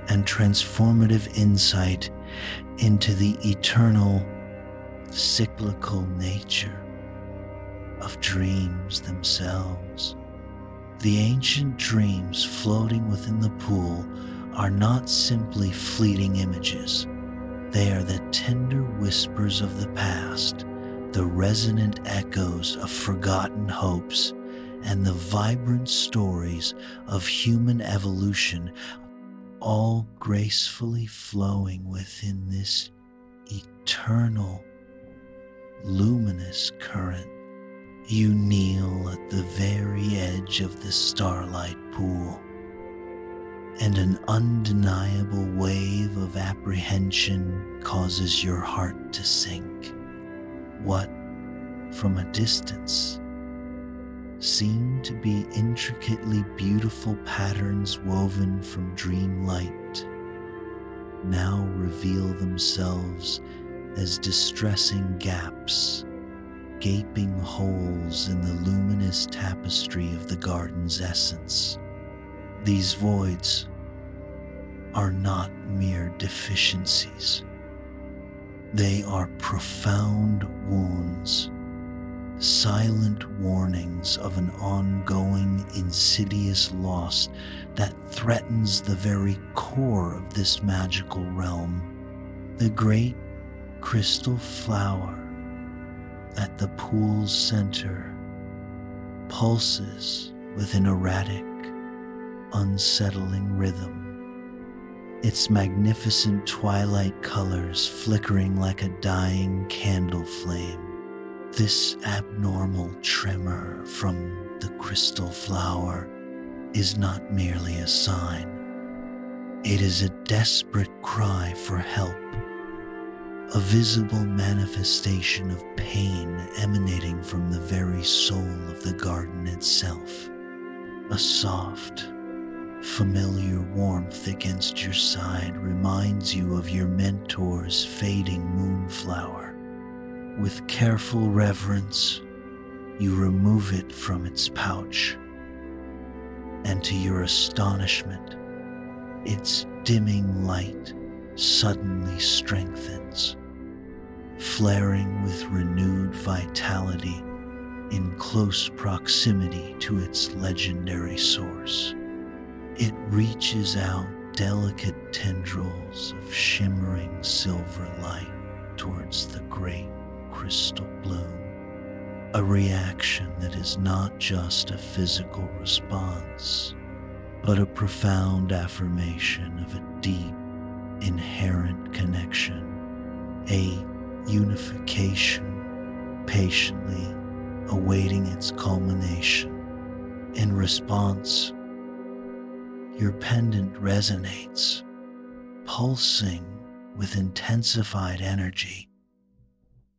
and transformative insight into the eternal, cyclical nature of dreams themselves. The ancient dreams floating within the pool are not simply fleeting images. They are the tender whispers of the past, the resonant echoes of forgotten hopes, and the vibrant stories of human evolution, all gracefully flowing within this eternal, luminous current. You kneel at the very edge of the starlight pool, and an undeniable wave of apprehension causes your heart to sink. What, from a distance, seem to be intricately beautiful patterns woven from dream light, now reveal themselves as distressing gaps, gaping holes in the luminous tapestry of the garden's essence. These voids are not mere deficiencies. They are profound wounds, silent warnings of an ongoing, insidious loss that threatens the very core of this magical realm. The great crystal flower at the pool's center pulses with an erratic, unsettling rhythm, its magnificent twilight colors flickering like a dying candle flame. This abnormal tremor from the crystal flower is not merely a sign. It is a desperate cry for help, a visible manifestation of pain emanating from the very soul of the garden itself. A soft, familiar warmth against your side reminds you of your mentor's fading moonflower. With careful reverence, you remove it from its pouch, and to your astonishment, its dimming light suddenly strengthens, flaring with renewed vitality in close proximity to its legendary source. It reaches out delicate tendrils of shimmering silver light towards the great crystal bloom, a reaction that is not just a physical response, but a profound affirmation of a deep, inherent connection, a unification patiently awaiting its culmination. In response, your pendant resonates, pulsing with intensified energy,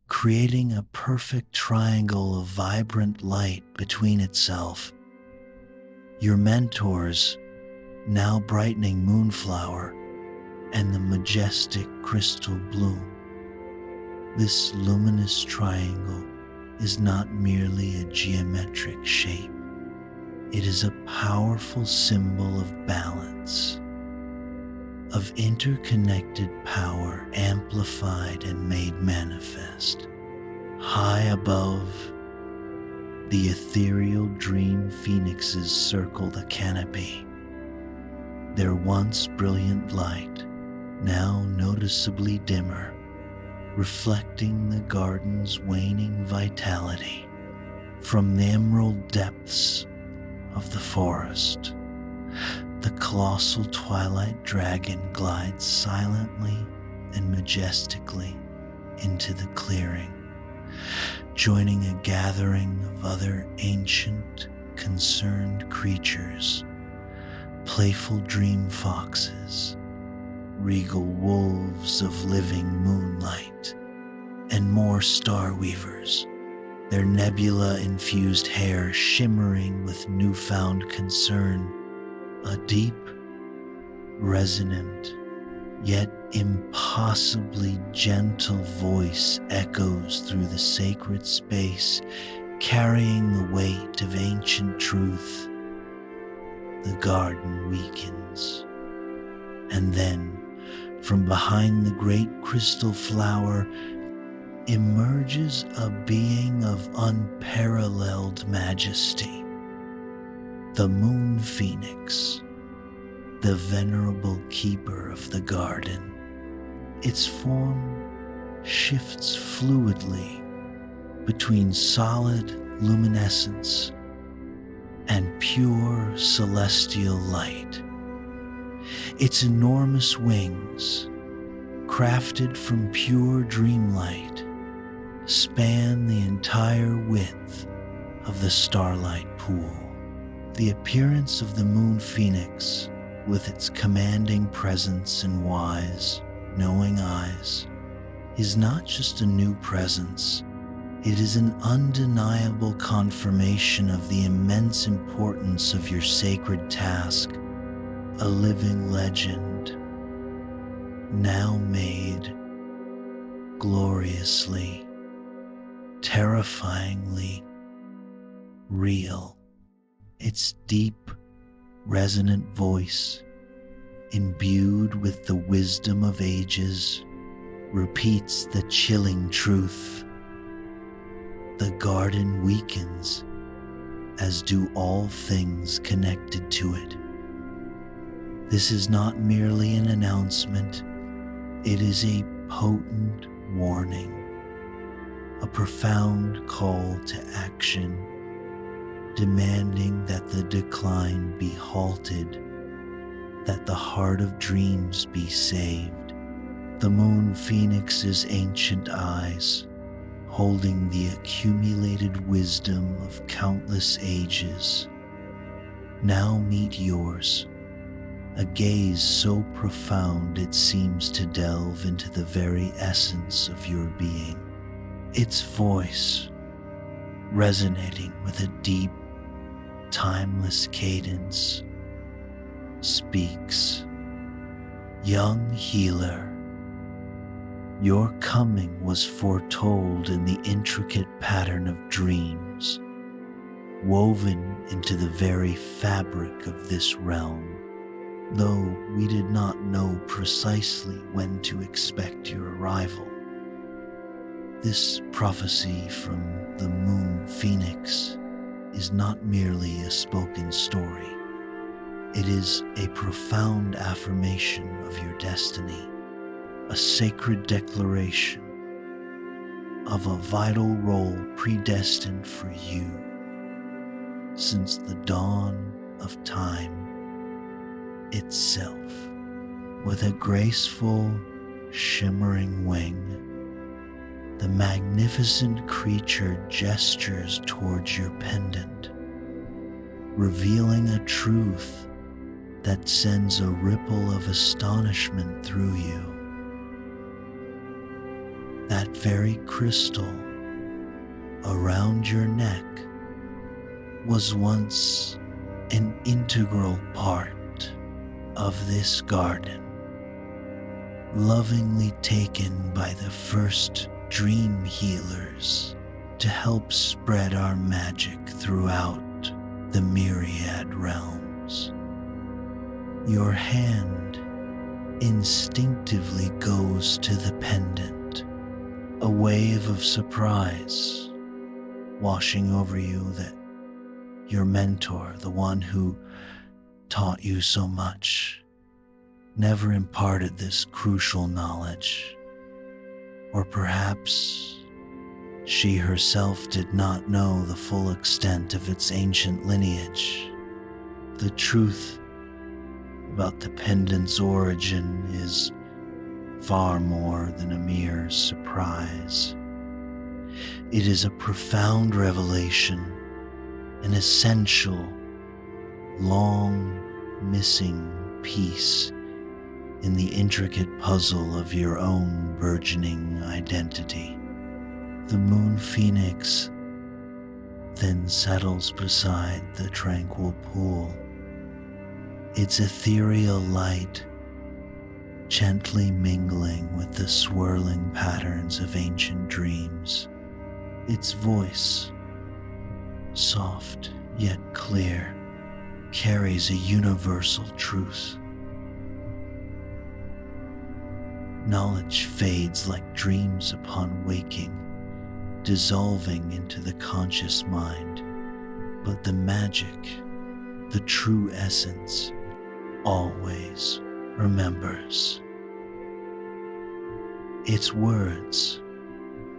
creating a perfect triangle of vibrant light between itself, your mentor's now brightening moonflower, and the majestic crystal bloom. This luminous triangle is not merely a geometric shape. It is a powerful symbol of balance, of interconnected power amplified and made manifest. High above, the ethereal dream phoenixes circle the canopy, their once brilliant light now noticeably dimmer, reflecting the garden's waning vitality. From the emerald depths of the forest, the colossal Twilight Dragon glides silently and majestically into the clearing, joining a gathering of other ancient, concerned creatures, playful dream foxes, regal wolves of living moonlight, and more star weavers, their nebula-infused hair shimmering with newfound concern. A deep, resonant, yet impossibly gentle voice echoes through the sacred space, carrying the weight of ancient truth. The garden weakens, and then, from behind the great crystal flower, emerges a being of unparalleled majesty. The moon phoenix, the venerable keeper of the garden. Its form shifts fluidly between solid luminescence and pure celestial light. Its enormous wings, crafted from pure dreamlight, span the entire width of the starlight pool. The appearance of the moon phoenix, with its commanding presence and wise, knowing eyes, is not just a new presence. It is an undeniable confirmation of the immense importance of your sacred task, a living legend, now made gloriously, terrifyingly real. Its deep, resonant voice, imbued with the wisdom of ages, repeats the chilling truth. The garden weakens, as do all things connected to it. This is not merely an announcement, it is a potent warning, a profound call to action, demanding that the decline be halted, that the heart of dreams be saved. The moon phoenix's ancient eyes, holding the accumulated wisdom of countless ages, now meet yours, a gaze so profound it seems to delve into the very essence of your being. Its voice, resonating with a deep, timeless cadence, speaks. Young healer, your coming was foretold in the intricate pattern of dreams, woven into the very fabric of this realm, though we did not know precisely when to expect your arrival. This prophecy from the moon phoenix is not merely a spoken story. It is a profound affirmation of your destiny, a sacred declaration of a vital role predestined for you since the dawn of time itself. With a graceful, shimmering wing, the magnificent creature gestures towards your pendant, revealing a truth that sends a ripple of astonishment through you. That very crystal around your neck was once an integral part of this garden, lovingly taken by the first dream healers to help spread our magic throughout the myriad realms. Your hand instinctively goes to the pendant, a wave of surprise washing over you that your mentor, the one who taught you so much, never imparted this crucial knowledge. Or perhaps she herself did not know the full extent of its ancient lineage. The truth about the pendant's origin is far more than a mere surprise. It is a profound revelation, an essential, long missing piece in the intricate puzzle of your own burgeoning identity. The moon phoenix then settles beside the tranquil pool, its ethereal light gently mingling with the swirling patterns of ancient dreams. Its voice, soft yet clear, carries a universal truth. Knowledge fades like dreams upon waking, dissolving into the conscious mind, but the magic, the true essence, always remembers. Its words,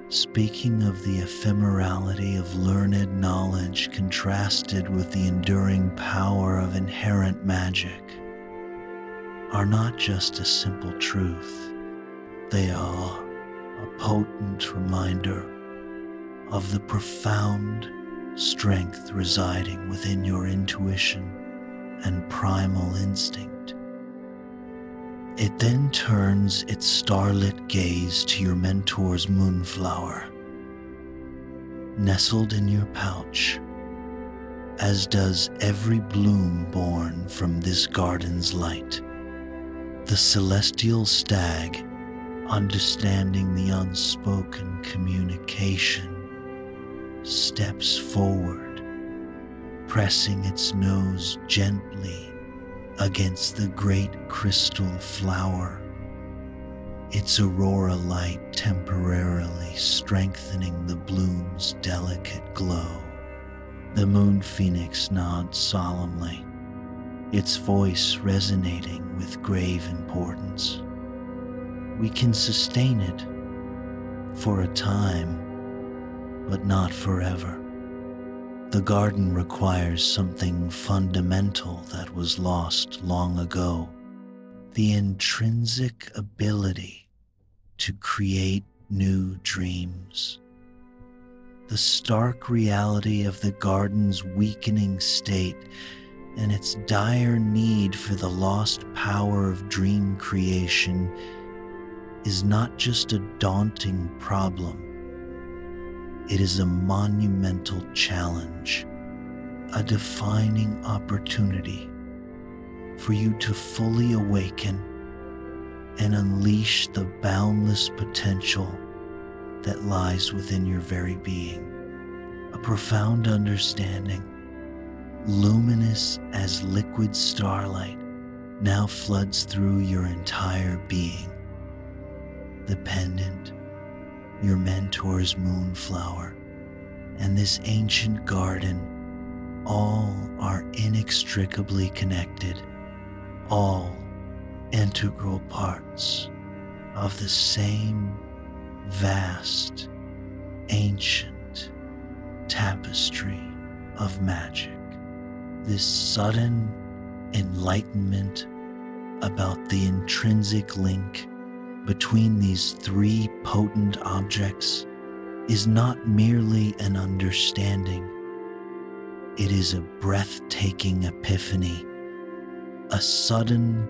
speaking of the ephemerality of learned knowledge contrasted with the enduring power of inherent magic, are not just a simple truth. They are a potent reminder of the profound strength residing within your intuition and primal instinct. It then turns its starlit gaze to your mentor's moonflower, nestled in your pouch, as does every bloom born from this garden's light. The Celestial Stag, understanding the unspoken communication, steps forward, pressing its nose gently against the great crystal flower, its aurora light temporarily strengthening the bloom's delicate glow. The moon phoenix nods solemnly, its voice resonating with grave importance. We can sustain it for a time, but not forever. The garden requires something fundamental that was lost long ago: the intrinsic ability to create new dreams. The stark reality of the garden's weakening state and its dire need for the lost power of dream creation is not just a daunting problem. It is a monumental challenge, a defining opportunity for you to fully awaken and unleash the boundless potential that lies within your very being. A profound understanding, luminous as liquid starlight, now floods through your entire being. The pendant, your mentor's moonflower, and this ancient garden, all are inextricably connected, all integral parts of the same vast, ancient tapestry of magic. This sudden enlightenment about the intrinsic link between these three potent objects is not merely an understanding. It is a breathtaking epiphany, a sudden,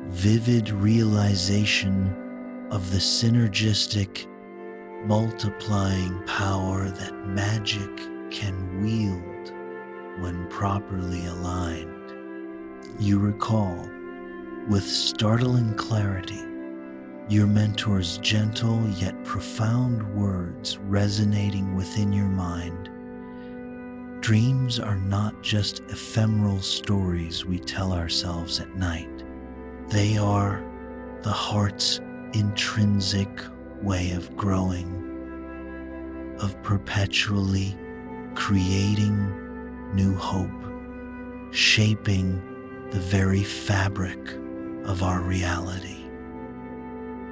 vivid realization of the synergistic, multiplying power that magic can wield when properly aligned. You recall, with startling clarity, your mentor's gentle yet profound words resonating within your mind. Dreams are not just ephemeral stories we tell ourselves at night. They are the heart's intrinsic way of growing, of perpetually creating new hope, shaping the very fabric of our reality.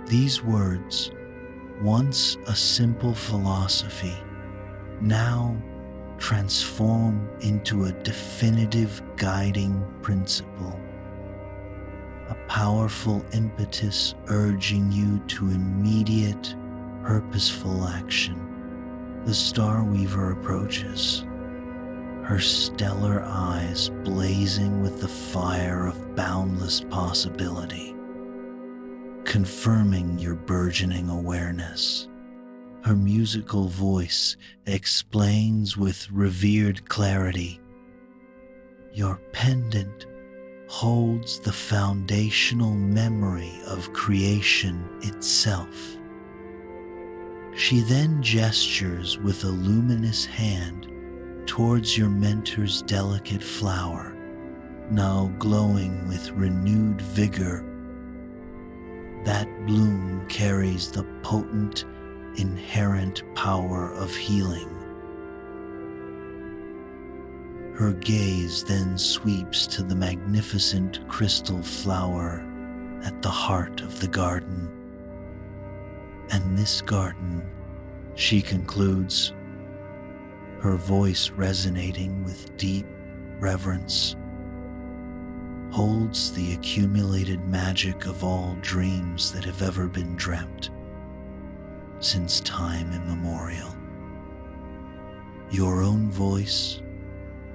These words, once a simple philosophy, now transform into a definitive guiding principle, a powerful impetus urging you to immediate, purposeful action. The Star Weaver approaches, her stellar eyes blazing with the fire of boundless possibility, confirming your burgeoning awareness. Her musical voice explains with revered clarity, your pendant holds the foundational memory of creation itself. She then gestures with a luminous hand towards your mentor's delicate flower, now glowing with renewed vigor. That bloom carries the potent, inherent power of healing. Her gaze then sweeps to the magnificent crystal flower at the heart of the garden. And this garden, she concludes, her voice resonating with deep reverence, holds the accumulated magic of all dreams that have ever been dreamt since time immemorial. Your own voice,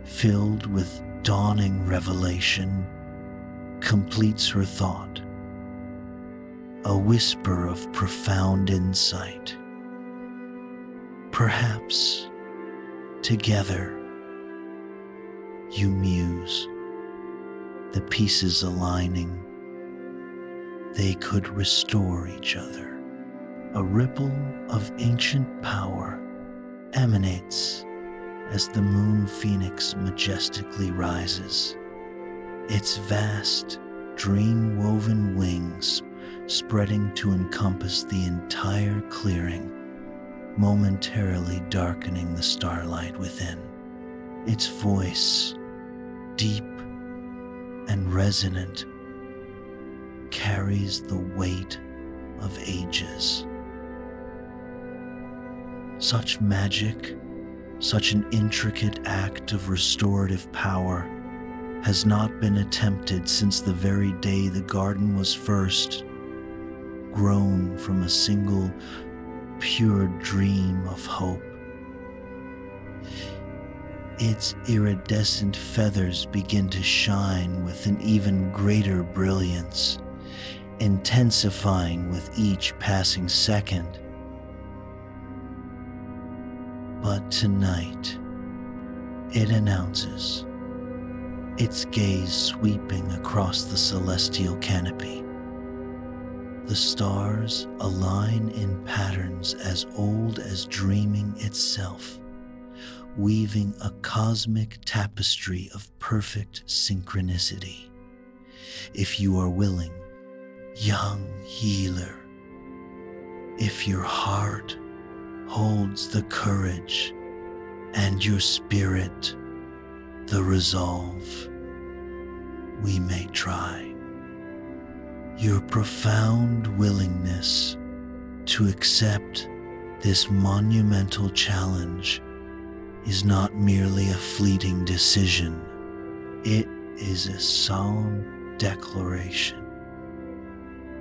filled with dawning revelation, completes her thought, a whisper of profound insight. Perhaps together you muse, the pieces aligning, they could restore each other. A ripple of ancient power emanates as the moon phoenix majestically rises, its vast, dream-woven wings spreading to encompass the entire clearing, momentarily darkening the starlight within. Its voice, deep and resonant, carries the weight of ages. Such magic, such an intricate act of restorative power, has not been attempted since the very day the garden was first grown from a single pure dream of hope. Its iridescent feathers begin to shine with an even greater brilliance, intensifying with each passing second. But tonight, it announces, its gaze sweeping across the celestial canopy. The stars align in patterns as old as dreaming itself, weaving a cosmic tapestry of perfect synchronicity. If you are willing, young healer, if your heart holds the courage and your spirit the resolve, we may try. Your profound willingness to accept this monumental challenge is not merely a fleeting decision. It is a solemn declaration,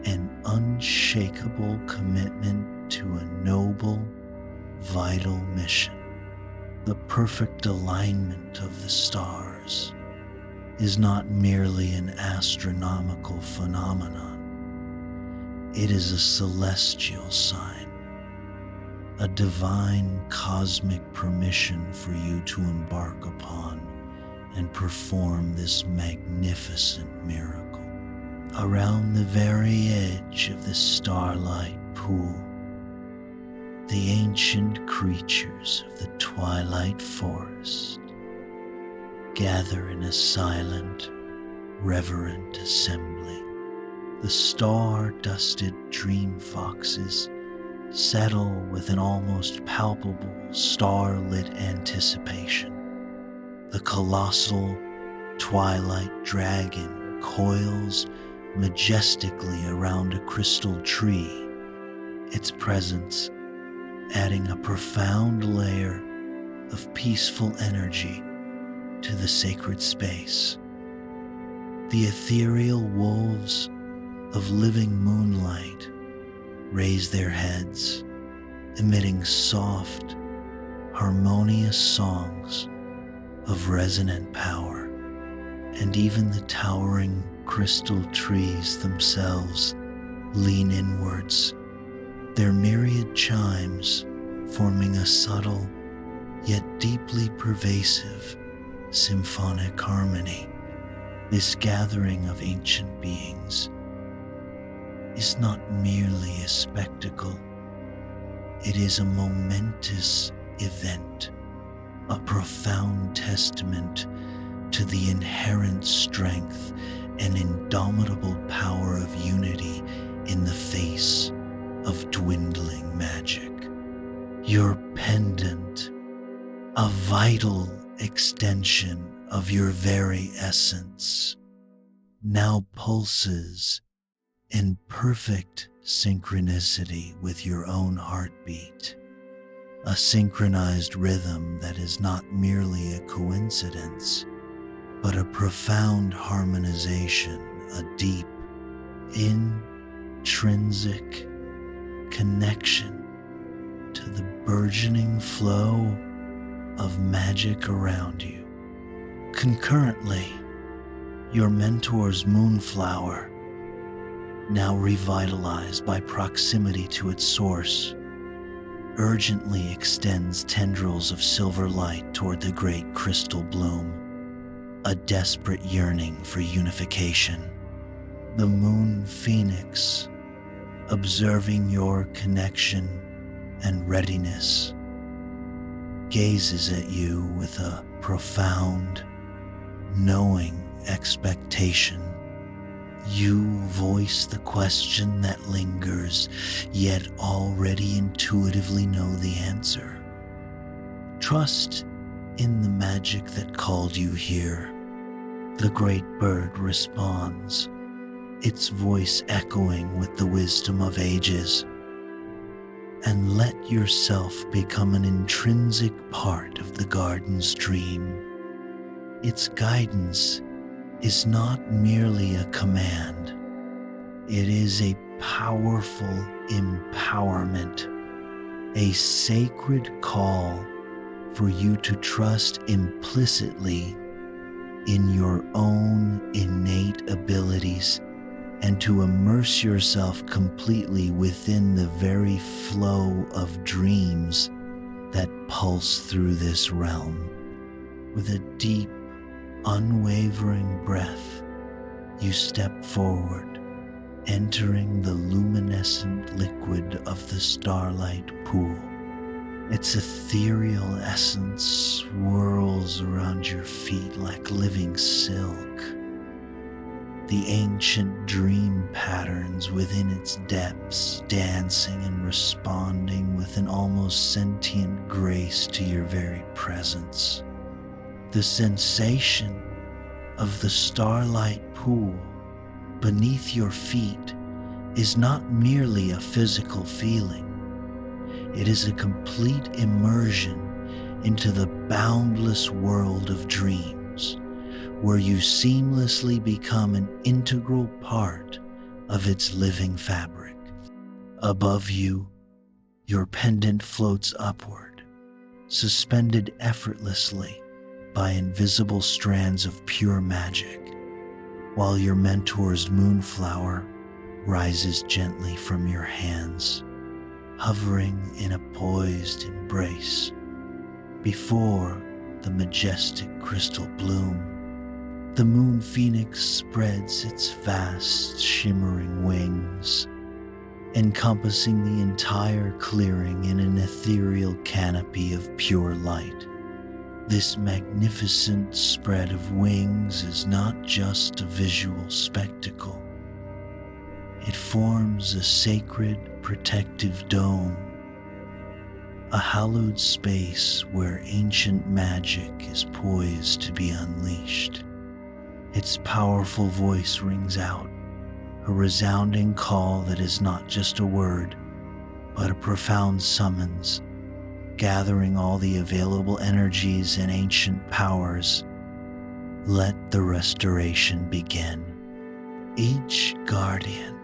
an unshakable commitment to a noble, vital mission. The perfect alignment of the stars is not merely an astronomical phenomenon. It is a celestial sign, a divine cosmic permission for you to embark upon and perform this magnificent miracle. Around the very edge of the starlight pool, the ancient creatures of the twilight forest gather in a silent, reverent assembly. The star-dusted dream foxes settle with an almost palpable star-lit anticipation. The colossal Twilight Dragon coils majestically around a crystal tree, its presence adding a profound layer of peaceful energy to the sacred space. The ethereal wolves of living moonlight raise their heads, emitting soft, harmonious songs of resonant power, and even the towering crystal trees themselves lean inwards, their myriad chimes forming a subtle yet deeply pervasive symphonic harmony. This gathering of ancient beings is not merely a spectacle. It is a momentous event, a profound testament to the inherent strength and indomitable power of unity in the face of dwindling magic. Your pendant, a vital extension of your very essence, now pulses in perfect synchronicity with your own heartbeat, a synchronized rhythm that is not merely a coincidence, but a profound harmonization, a deep, intrinsic connection to the burgeoning flow of magic around you. Concurrently, your mentor's moonflower, now revitalized by proximity to its source, urgently extends tendrils of silver light toward the great crystal bloom, a desperate yearning for unification. The moon phoenix, observing your connection and readiness, gazes at you with a profound, knowing expectation. You voice the question that lingers, yet already intuitively know the answer. Trust in the magic that called you here. The great bird responds, its voice echoing with the wisdom of ages. And let yourself become an intrinsic part of the garden's dream. Its guidance is not merely a command. It is a powerful empowerment, a sacred call for you to trust implicitly in your own innate abilities and to immerse yourself completely within the very flow of dreams that pulse through this realm. With a deep, unwavering breath, you step forward, entering the luminescent liquid of the starlight pool. Its ethereal essence swirls around your feet like living silk. The ancient dream patterns within its depths dancing and responding with an almost sentient grace to your very presence. The sensation of the starlight pool beneath your feet is not merely a physical feeling. It is a complete immersion into the boundless world of dreams, where you seamlessly become an integral part of its living fabric. Above you, your pendant floats upward, suspended effortlessly by invisible strands of pure magic, while your mentor's moonflower rises gently from your hands, hovering in a poised embrace before the majestic crystal bloom. The moon phoenix spreads its vast, shimmering wings, encompassing the entire clearing in an ethereal canopy of pure light. This magnificent spread of wings is not just a visual spectacle. It forms a sacred, protective dome, a hallowed space where ancient magic is poised to be unleashed. Its powerful voice rings out, a resounding call that is not just a word, but a profound summons, gathering all the available energies and ancient powers. Let the restoration begin. Each guardian,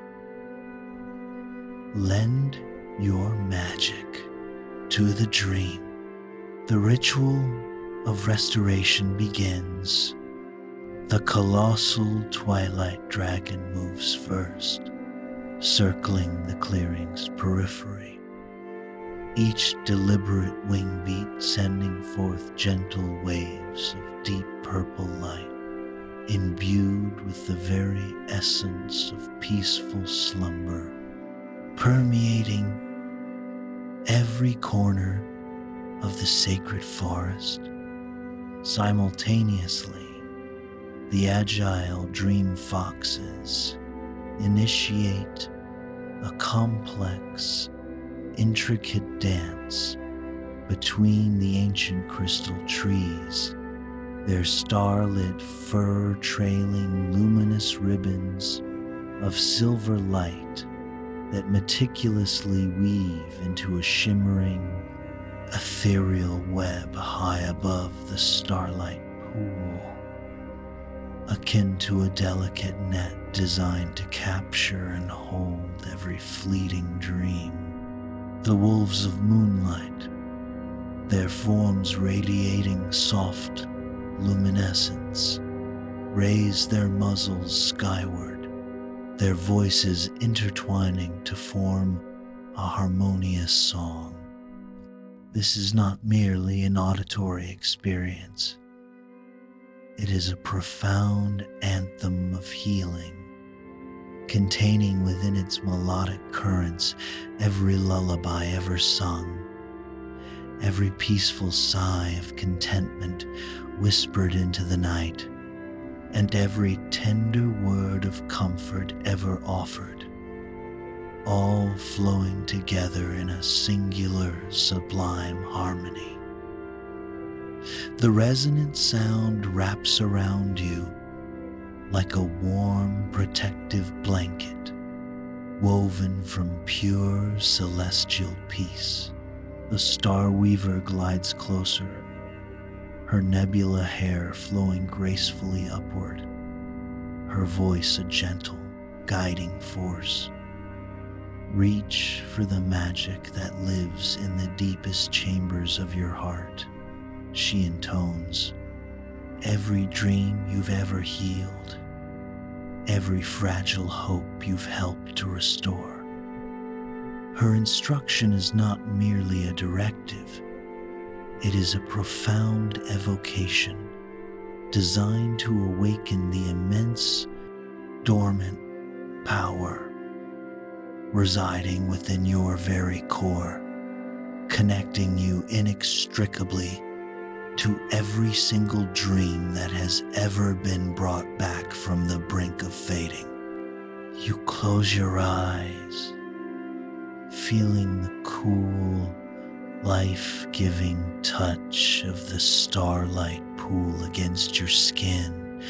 lend your magic to the dream. The ritual of restoration begins. The colossal Twilight Dragon moves first, circling the clearing's periphery, each deliberate wing beat sending forth gentle waves of deep purple light, imbued with the very essence of peaceful slumber, permeating every corner of the sacred forest. Simultaneously, the agile dream foxes initiate a complex, intricate dance between the ancient crystal trees, their starlit fur trailing luminous ribbons of silver light that meticulously weave into a shimmering, ethereal web high above the starlight pool, akin to a delicate net designed to capture and hold every fleeting dream. The wolves of moonlight, their forms radiating soft luminescence, raise their muzzles skyward, their voices intertwining to form a harmonious song. This is not merely an auditory experience. It is a profound anthem of healing, containing within its melodic currents every lullaby ever sung, every peaceful sigh of contentment whispered into the night, and every tender word of comfort ever offered, all flowing together in a singular, sublime harmony. The resonant sound wraps around you like a warm, protective blanket woven from pure celestial peace. The star weaver glides closer, her nebula hair flowing gracefully upward, her voice a gentle, guiding force. Reach for the magic that lives in the deepest chambers of your heart, she intones. Every dream you've ever healed, every fragile hope you've helped to restore. Her instruction is not merely a directive, it is a profound evocation designed to awaken the immense, dormant power residing within your very core, connecting you inextricably to every single dream that has ever been brought back from the brink of fading. You close your eyes, feeling the cool, life-giving touch of the starlight pool against your skin,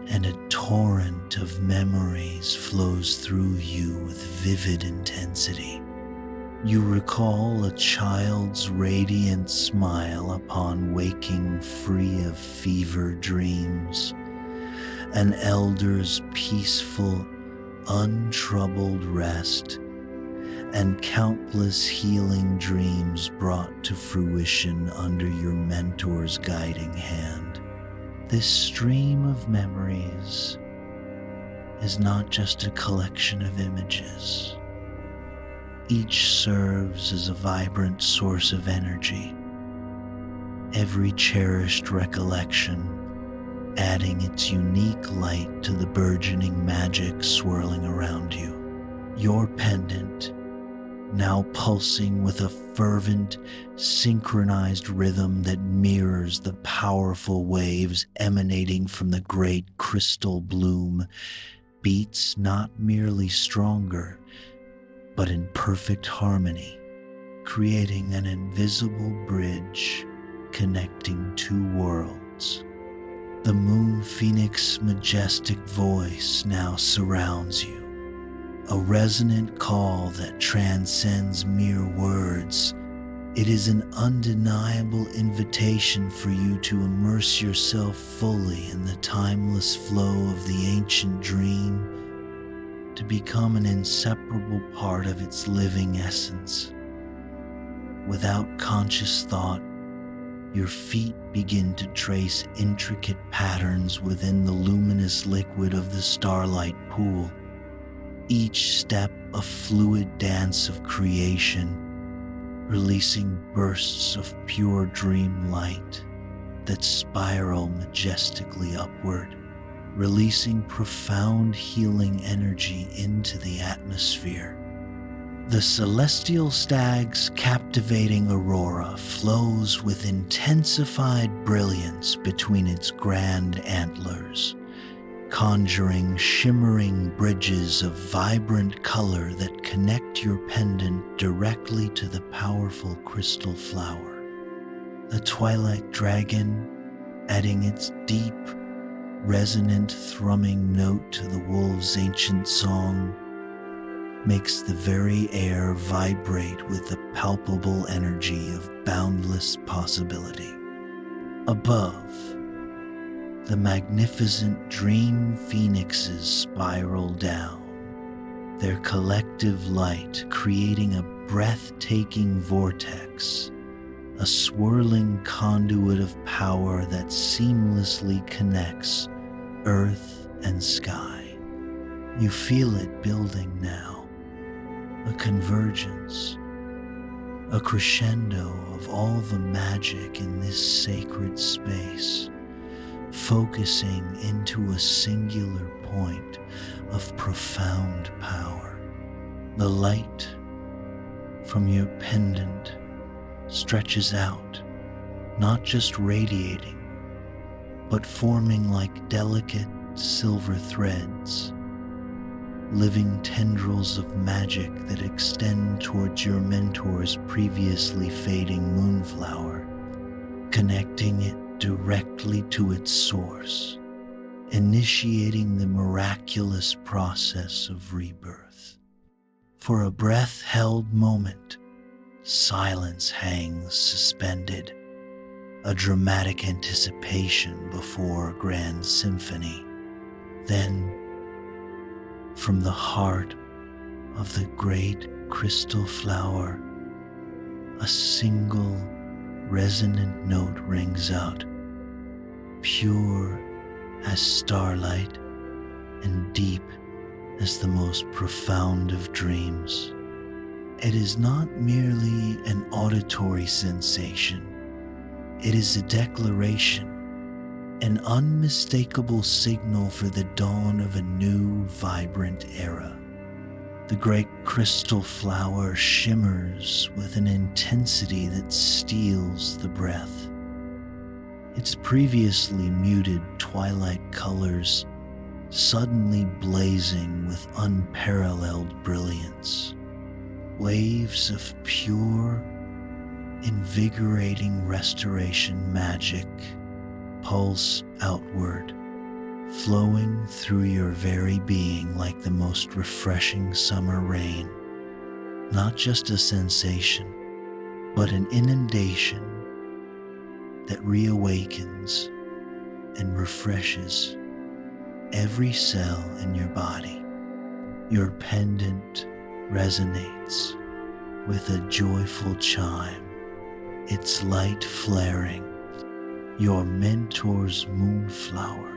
and a torrent of memories flows through you with vivid intensity. You recall a child's radiant smile upon waking free of fever dreams, an elder's peaceful, untroubled rest, and countless healing dreams brought to fruition under your mentor's guiding hand. This stream of memories is not just a collection of images. Each serves as a vibrant source of energy, every cherished recollection adding its unique light to the burgeoning magic swirling around you. Your pendant, now pulsing with a fervent, synchronized rhythm that mirrors the powerful waves emanating from the great crystal bloom, beats not merely stronger, but in perfect harmony, creating an invisible bridge connecting two worlds. The moon phoenix's majestic voice now surrounds you, a resonant call that transcends mere words. It is an undeniable invitation for you to immerse yourself fully in the timeless flow of the ancient dream, to become an inseparable part of its living essence. Without conscious thought, your feet begin to trace intricate patterns within the luminous liquid of the starlight pool, each step a fluid dance of creation, releasing bursts of pure dream light that spiral majestically upward, releasing profound healing energy into the atmosphere. The Celestial Stag's captivating aurora flows with intensified brilliance between its grand antlers, conjuring shimmering bridges of vibrant color that connect your pendant directly to the powerful crystal flower. The Twilight Dragon, adding its deep, resonant thrumming note to the wolf's ancient song, makes the very air vibrate with the palpable energy of boundless possibility. Above, the magnificent dream phoenixes spiral down, their collective light creating a breathtaking vortex, a swirling conduit of power that seamlessly connects earth and sky. You feel it building now, a convergence, a crescendo of all the magic in this sacred space, focusing into a singular point of profound power. The light from your pendant stretches out, not just radiating, but forming like delicate silver threads, living tendrils of magic that extend towards your mentor's previously fading moonflower, connecting it directly to its source, initiating the miraculous process of rebirth. For a breath-held moment, silence hangs suspended, a dramatic anticipation before a grand symphony. Then, from the heart of the great crystal flower, a single resonant note rings out, pure as starlight and deep as the most profound of dreams. It is not merely an auditory sensation. It is a declaration, an unmistakable signal for the dawn of a new, vibrant era. The great crystal flower shimmers with an intensity that steals the breath. Its previously muted twilight colors suddenly blazing with unparalleled brilliance. Waves of pure, invigorating restoration magic pulse outward, flowing through your very being like the most refreshing summer rain. Not just a sensation, but an inundation that reawakens and refreshes every cell in your body. Your pendant resonates with a joyful chime, its light flaring. Your mentor's moonflower,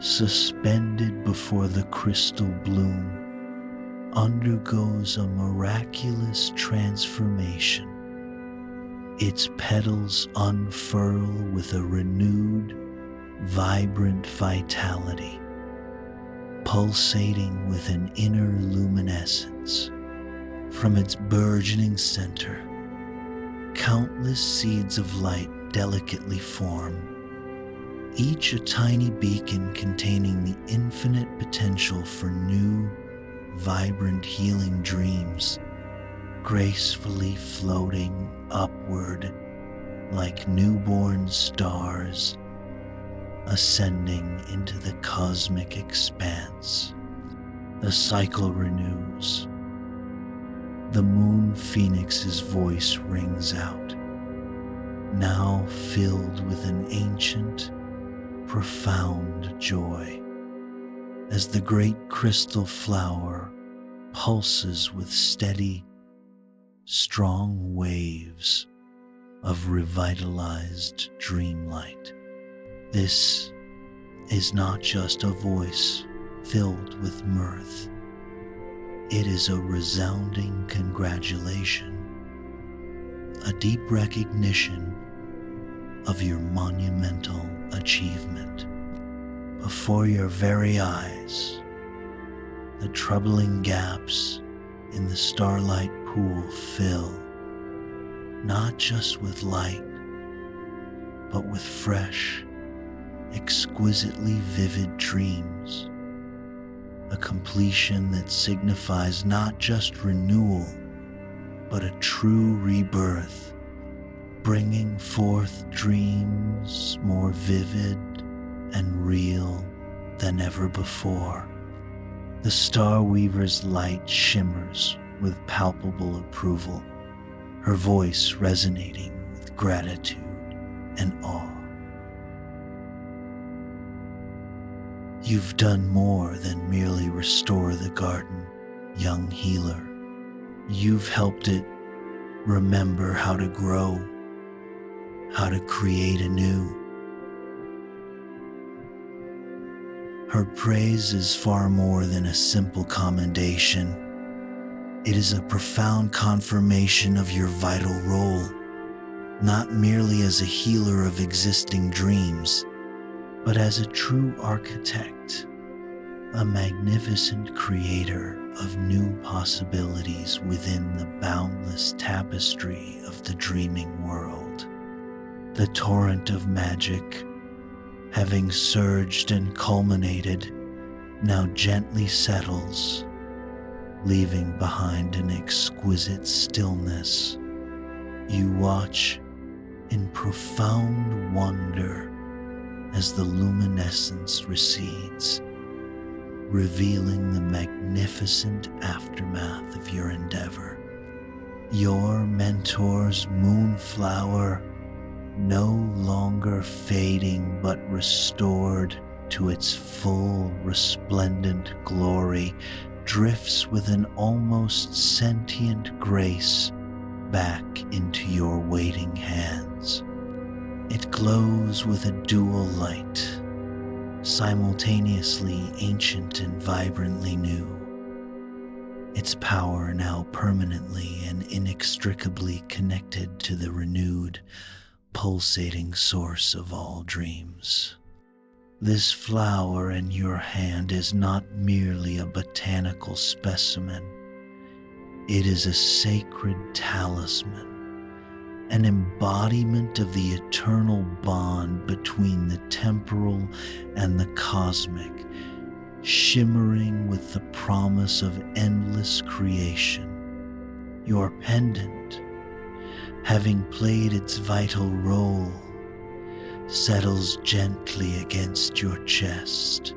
suspended before the crystal bloom, undergoes a miraculous transformation. Its petals unfurl with a renewed, vibrant vitality, pulsating with an inner luminescence. From its burgeoning center, countless seeds of light delicately form, each a tiny beacon containing the infinite potential for new, vibrant, healing dreams, gracefully floating upward like newborn stars, ascending into the cosmic expanse. The cycle renews. The moon phoenix's voice rings out, now filled with an ancient, profound joy, as the great crystal flower pulses with steady, strong waves of revitalized dreamlight. This is not just a voice filled with mirth. It is a resounding congratulation, a deep recognition of your monumental achievement. Before your very eyes, the troubling gaps in the starlight pool fill, not just with light, but with fresh, exquisitely vivid dreams, a completion that signifies not just renewal, but a true rebirth, bringing forth dreams more vivid and real than ever before. The Star Weaver's light shimmers with palpable approval, her voice resonating with gratitude and awe. You've done more than merely restore the garden, young healer. You've helped it remember how to grow, how to create anew. Her praise is far more than a simple commendation. It is a profound confirmation of your vital role, not merely as a healer of existing dreams, but as a true architect, a magnificent creator of new possibilities within the boundless tapestry of the dreaming world. The torrent of magic, having surged and culminated, now gently settles, leaving behind an exquisite stillness. You watch in profound wonder as the luminescence recedes, revealing the magnificent aftermath of your endeavor. Your mentor's moonflower, no longer fading but restored to its full resplendent glory, drifts with an almost sentient grace back into your waiting hands. It glows with a dual light, simultaneously ancient and vibrantly new, its power now permanently and inextricably connected to the renewed, pulsating source of all dreams. This flower in your hand is not merely a botanical specimen. It is a sacred talisman, an embodiment of the eternal bond between the temporal and the cosmic, shimmering with the promise of endless creation. Your pendant, having played its vital role, settles gently against your chest,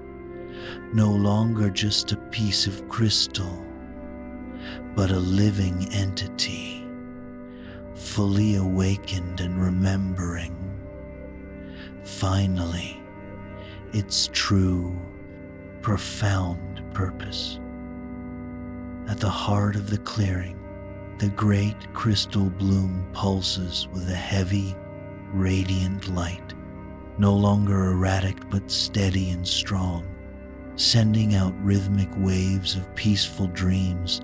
no longer just a piece of crystal, but a living entity, fully awakened and remembering, finally, its true, profound purpose. At the heart of the clearing, the great crystal bloom pulses with a heavy, radiant light, no longer erratic but steady and strong, sending out rhythmic waves of peaceful dreams,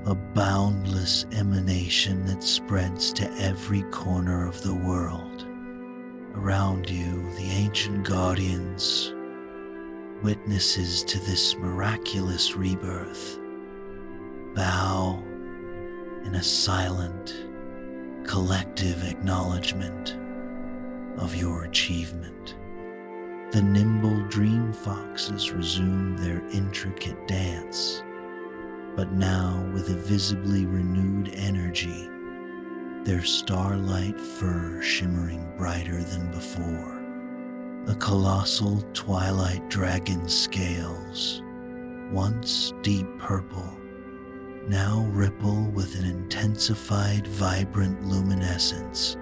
a boundless emanation that spreads to every corner of the world. Around you, the ancient guardians, witnesses to this miraculous rebirth, bow in a silent, collective acknowledgement of your achievement. The nimble dream foxes resume their intricate dance, but now with a visibly renewed energy, their starlight fur shimmering brighter than before. The colossal Twilight Dragon scales, once deep purple, now ripple with an intensified, vibrant luminescence,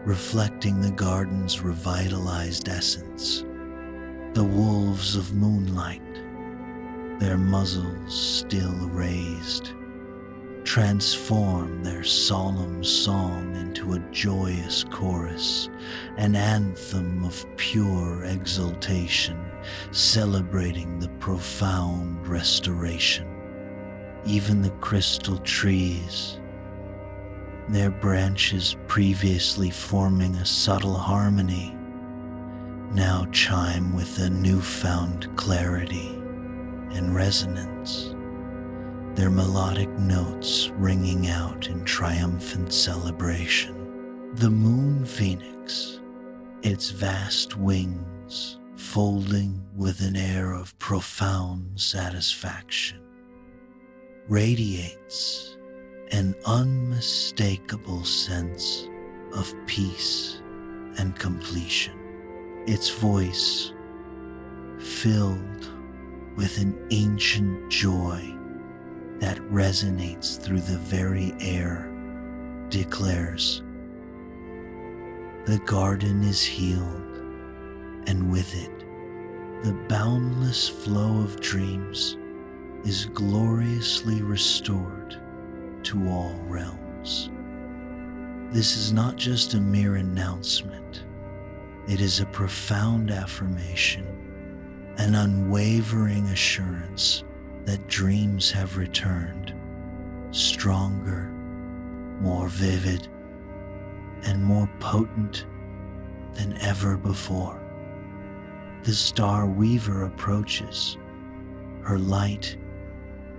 reflecting the garden's revitalized essence. The wolves of moonlight, their muzzles still raised, transform their solemn song into a joyous chorus, an anthem of pure exultation, celebrating the profound restoration. Even the crystal trees, their branches previously forming a subtle harmony, now chime with a newfound clarity and resonance, their melodic notes ringing out in triumphant celebration. The moon phoenix, its vast wings folding with an air of profound satisfaction, radiates an unmistakable sense of peace and completion. Its voice, filled with an ancient joy that resonates through the very air, declares, "The garden is healed, and with it, the boundless flow of dreams is gloriously restored to all realms." This is not just a mere announcement. It is a profound affirmation, an unwavering assurance that dreams have returned, stronger, more vivid, and more potent than ever before. The star weaver approaches, her light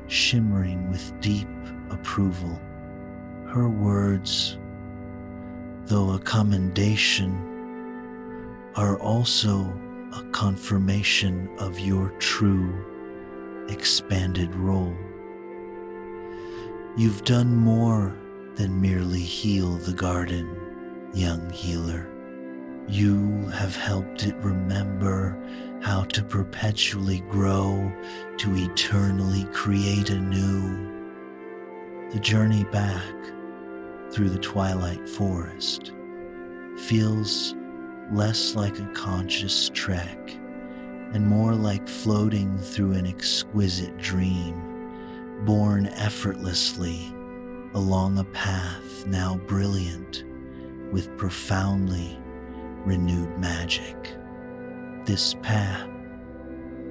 shimmering with deep approval. Her words, though a commendation, are also a confirmation of your true, expanded role. You've done more than merely heal the garden, young healer. You have helped it remember how to perpetually grow, to eternally create anew. The journey back through the twilight forest feels less like a conscious trek and more like floating through an exquisite dream, borne effortlessly along a path now brilliant with profoundly renewed magic. This path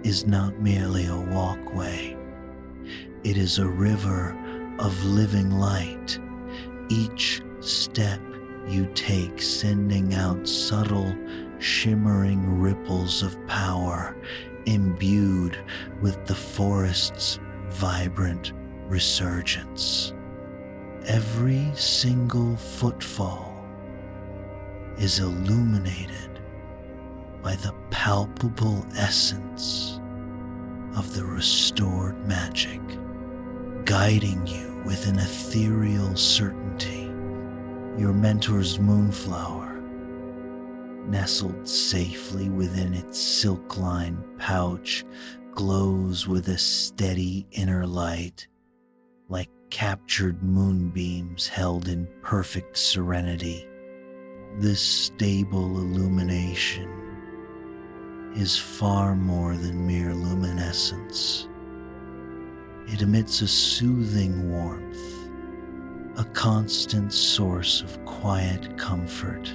is not merely a walkway. It is a river of living light, each step you take sending out subtle, shimmering ripples of power imbued with the forest's vibrant resurgence. Every single footfall is illuminated by the palpable essence of the restored magic, guiding you with an ethereal certainty. Your mentor's moonflower, nestled safely within its silk-lined pouch, glows with a steady inner light, like captured moonbeams held in perfect serenity. This stable illumination is far more than mere luminescence. It emits a soothing warmth, a constant source of quiet comfort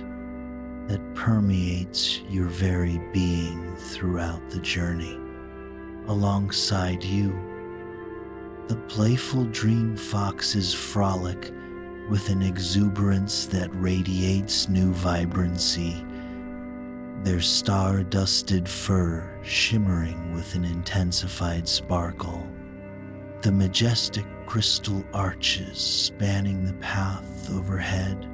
that permeates your very being throughout the journey. Alongside you, the playful dream foxes frolic with an exuberance that radiates new vibrancy, their star-dusted fur shimmering with an intensified sparkle. The majestic crystal arches spanning the path overhead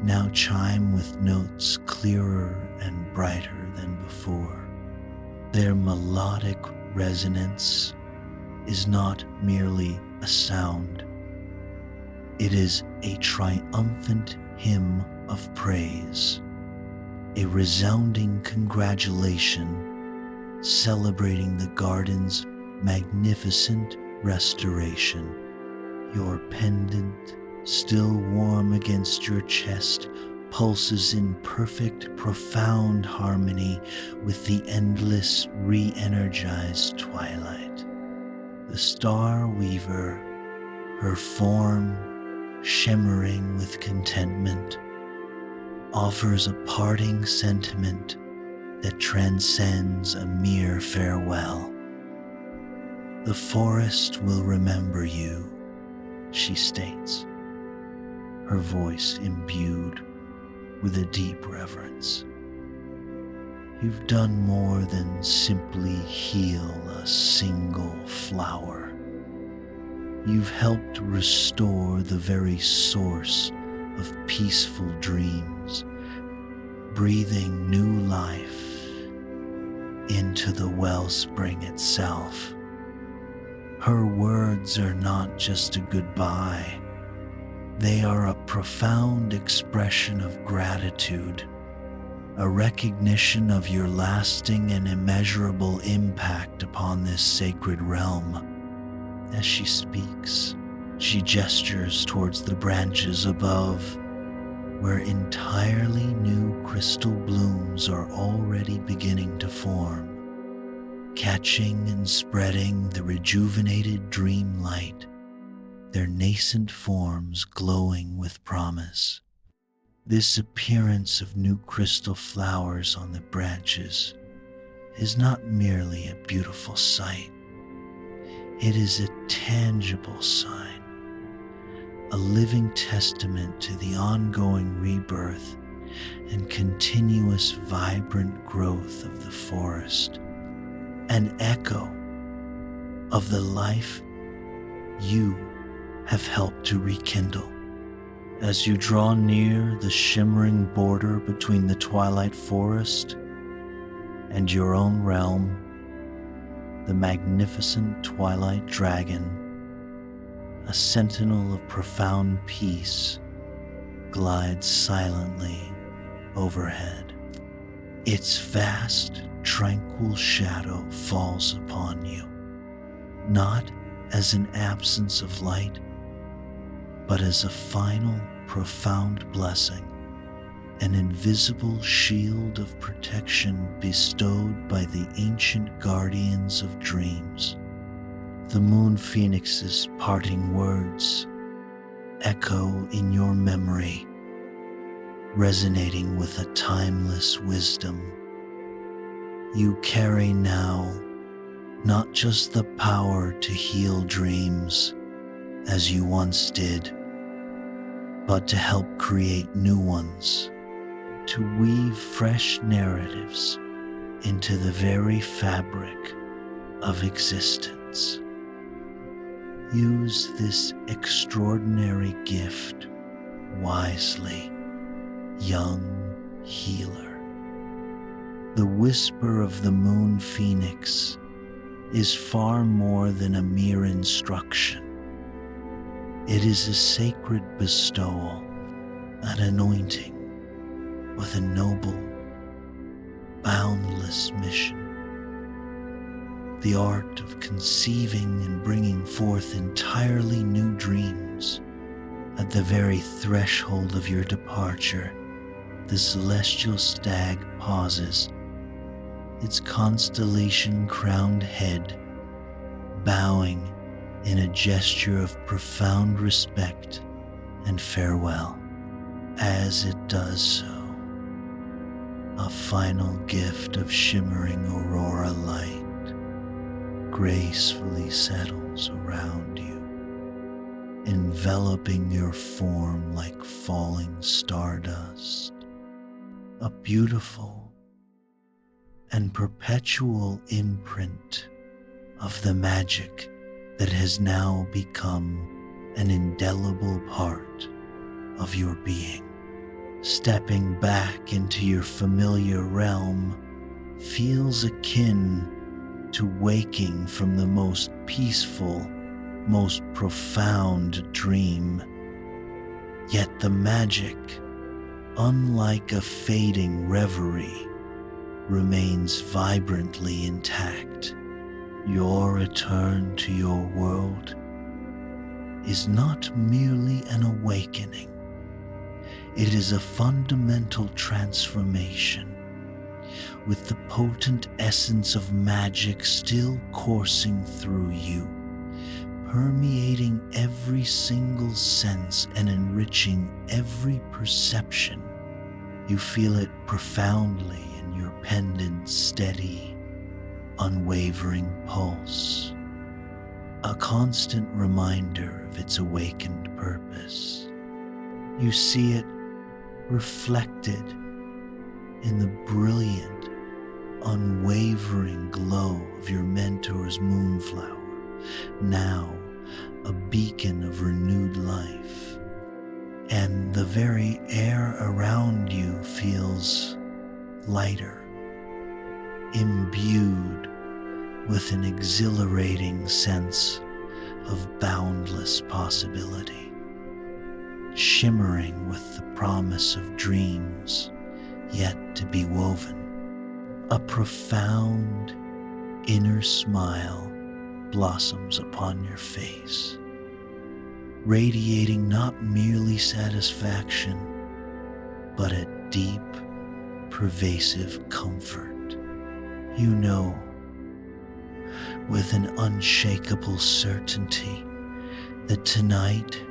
now chime with notes clearer and brighter than before. Their melodic resonance is not merely a sound. It is a triumphant hymn of praise, a resounding congratulation celebrating the garden's magnificent restoration. Your pendant, still warm against your chest, pulses in perfect, profound harmony with the endless, re-energized twilight. The star weaver, her form shimmering with contentment, offers a parting sentiment that transcends a mere farewell. The forest will remember you, she states, her voice imbued with a deep reverence. You've done more than simply heal a single flower. You've helped restore the very source of peaceful dreams, breathing new life into the wellspring itself. Her words are not just a goodbye. They are a profound expression of gratitude, a recognition of your lasting and immeasurable impact upon this sacred realm. As she speaks, she gestures towards the branches above, where entirely new crystal blooms are already beginning to form, catching and spreading the rejuvenated dream light, their nascent forms glowing with promise. This appearance of new crystal flowers on the branches is not merely a beautiful sight. It is a tangible sign, a living testament to the ongoing rebirth and continuous vibrant growth of the forest, an echo of the life you have helped to rekindle. As you draw near the shimmering border between the twilight forest and your own realm, the magnificent Twilight Dragon, a sentinel of profound peace, glides silently overhead. Its vast, tranquil shadow falls upon you, not as an absence of light, but as a final, profound blessing, an invisible shield of protection bestowed by the ancient guardians of dreams. The moon phoenix's parting words echo in your memory, resonating with a timeless wisdom. You carry now not just the power to heal dreams, as you once did, but to help create new ones, to weave fresh narratives into the very fabric of existence. Use this extraordinary gift wisely, young healer. The whisper of the moon phoenix is far more than a mere instruction. It is a sacred bestowal, an anointing with a noble, boundless mission. The art of conceiving and bringing forth entirely new dreams. At the very threshold of your departure, the Celestial Stag pauses, its constellation-crowned head bowing in a gesture of profound respect and farewell. As it does so, a final gift of shimmering aurora light gracefully settles around you, enveloping your form like falling stardust. A beautiful and perpetual imprint of the magic that has now become an indelible part of your being. Stepping back into your familiar realm, feels akin to waking from the most peaceful, most profound dream. Yet the magic, unlike a fading reverie, remains vibrantly intact. Your return to your world is not merely an awakening. It is a fundamental transformation, with the potent essence of magic still coursing through you, permeating every single sense and enriching every perception. You feel it profoundly in your pendant's steady, unwavering pulse, a constant reminder of its awakened purpose. You see it reflected in the brilliant, unwavering glow of your mentor's moonflower, now a beacon of renewed life. And the very air around you feels lighter, imbued with an exhilarating sense of boundless possibility, shimmering with the promise of dreams yet to be woven. A profound inner smile blossoms upon your face, radiating not merely satisfaction, but a deep, pervasive comfort. You know, with an unshakable certainty, that tonight,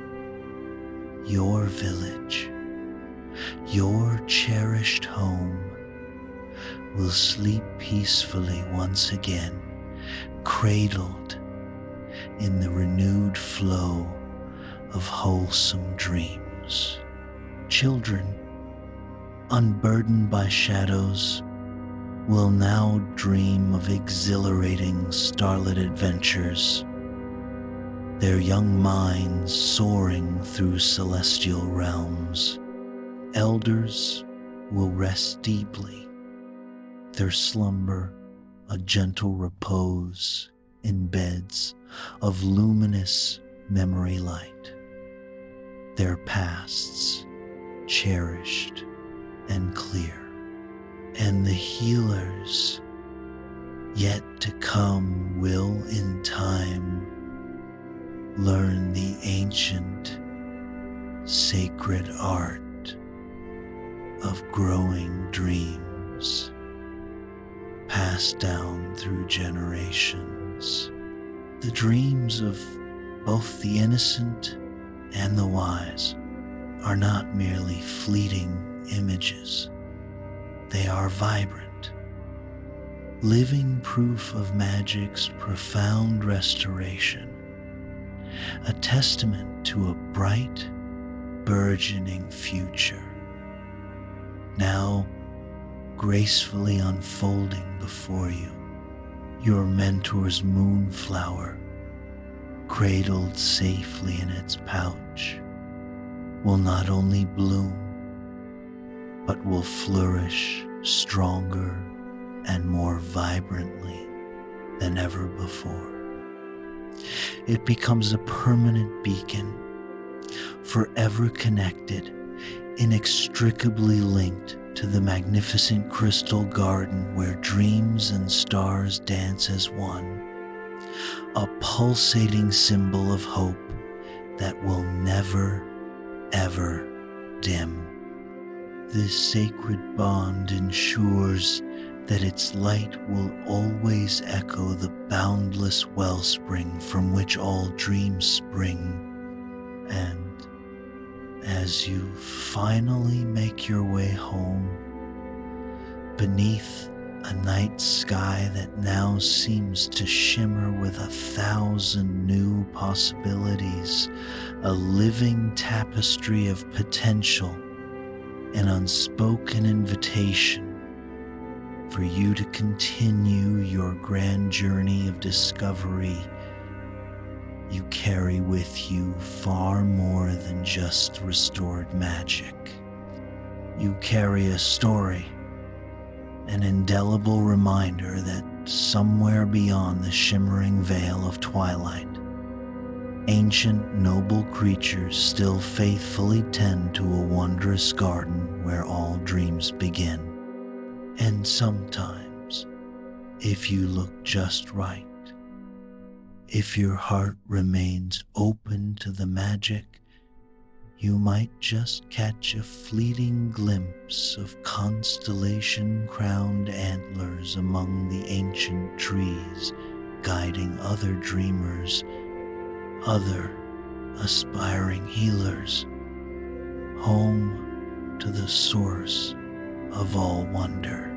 your village, your cherished home, will sleep peacefully once again, cradled in the renewed flow of wholesome dreams. Children, unburdened by shadows, will now dream of exhilarating starlit adventures, their young minds soaring through celestial realms. Elders will rest deeply, their slumber a gentle repose in beds of luminous memory light, their pasts cherished and clear. And the healers yet to come will in time learn the ancient, sacred art of growing dreams, passed down through generations. The dreams of both the innocent and the wise are not merely fleeting images. They are vibrant, living proof of magic's profound restoration, a testament to a bright, burgeoning future, now gracefully unfolding before you. Your mentor's moonflower, cradled safely in its pouch, will not only bloom, but will flourish stronger and more vibrantly than ever before. It becomes a permanent beacon, forever connected, inextricably linked to the magnificent crystal garden where dreams and stars dance as one, a pulsating symbol of hope that will never, ever dim. This sacred bond ensures that its light will always echo the boundless wellspring from which all dreams spring. And as you finally make your way home, beneath a night sky that now seems to shimmer with 1,000 new possibilities, a living tapestry of potential, an unspoken invitation for you to continue your grand journey of discovery, you carry with you far more than just restored magic. You carry a story, an indelible reminder that somewhere beyond the shimmering veil of twilight, ancient noble creatures still faithfully tend to a wondrous garden where all dreams begin. And sometimes, if you look just right, if your heart remains open to the magic, you might just catch a fleeting glimpse of constellation-crowned antlers among the ancient trees, guiding other dreamers, other aspiring healers, home to the source of all wonder.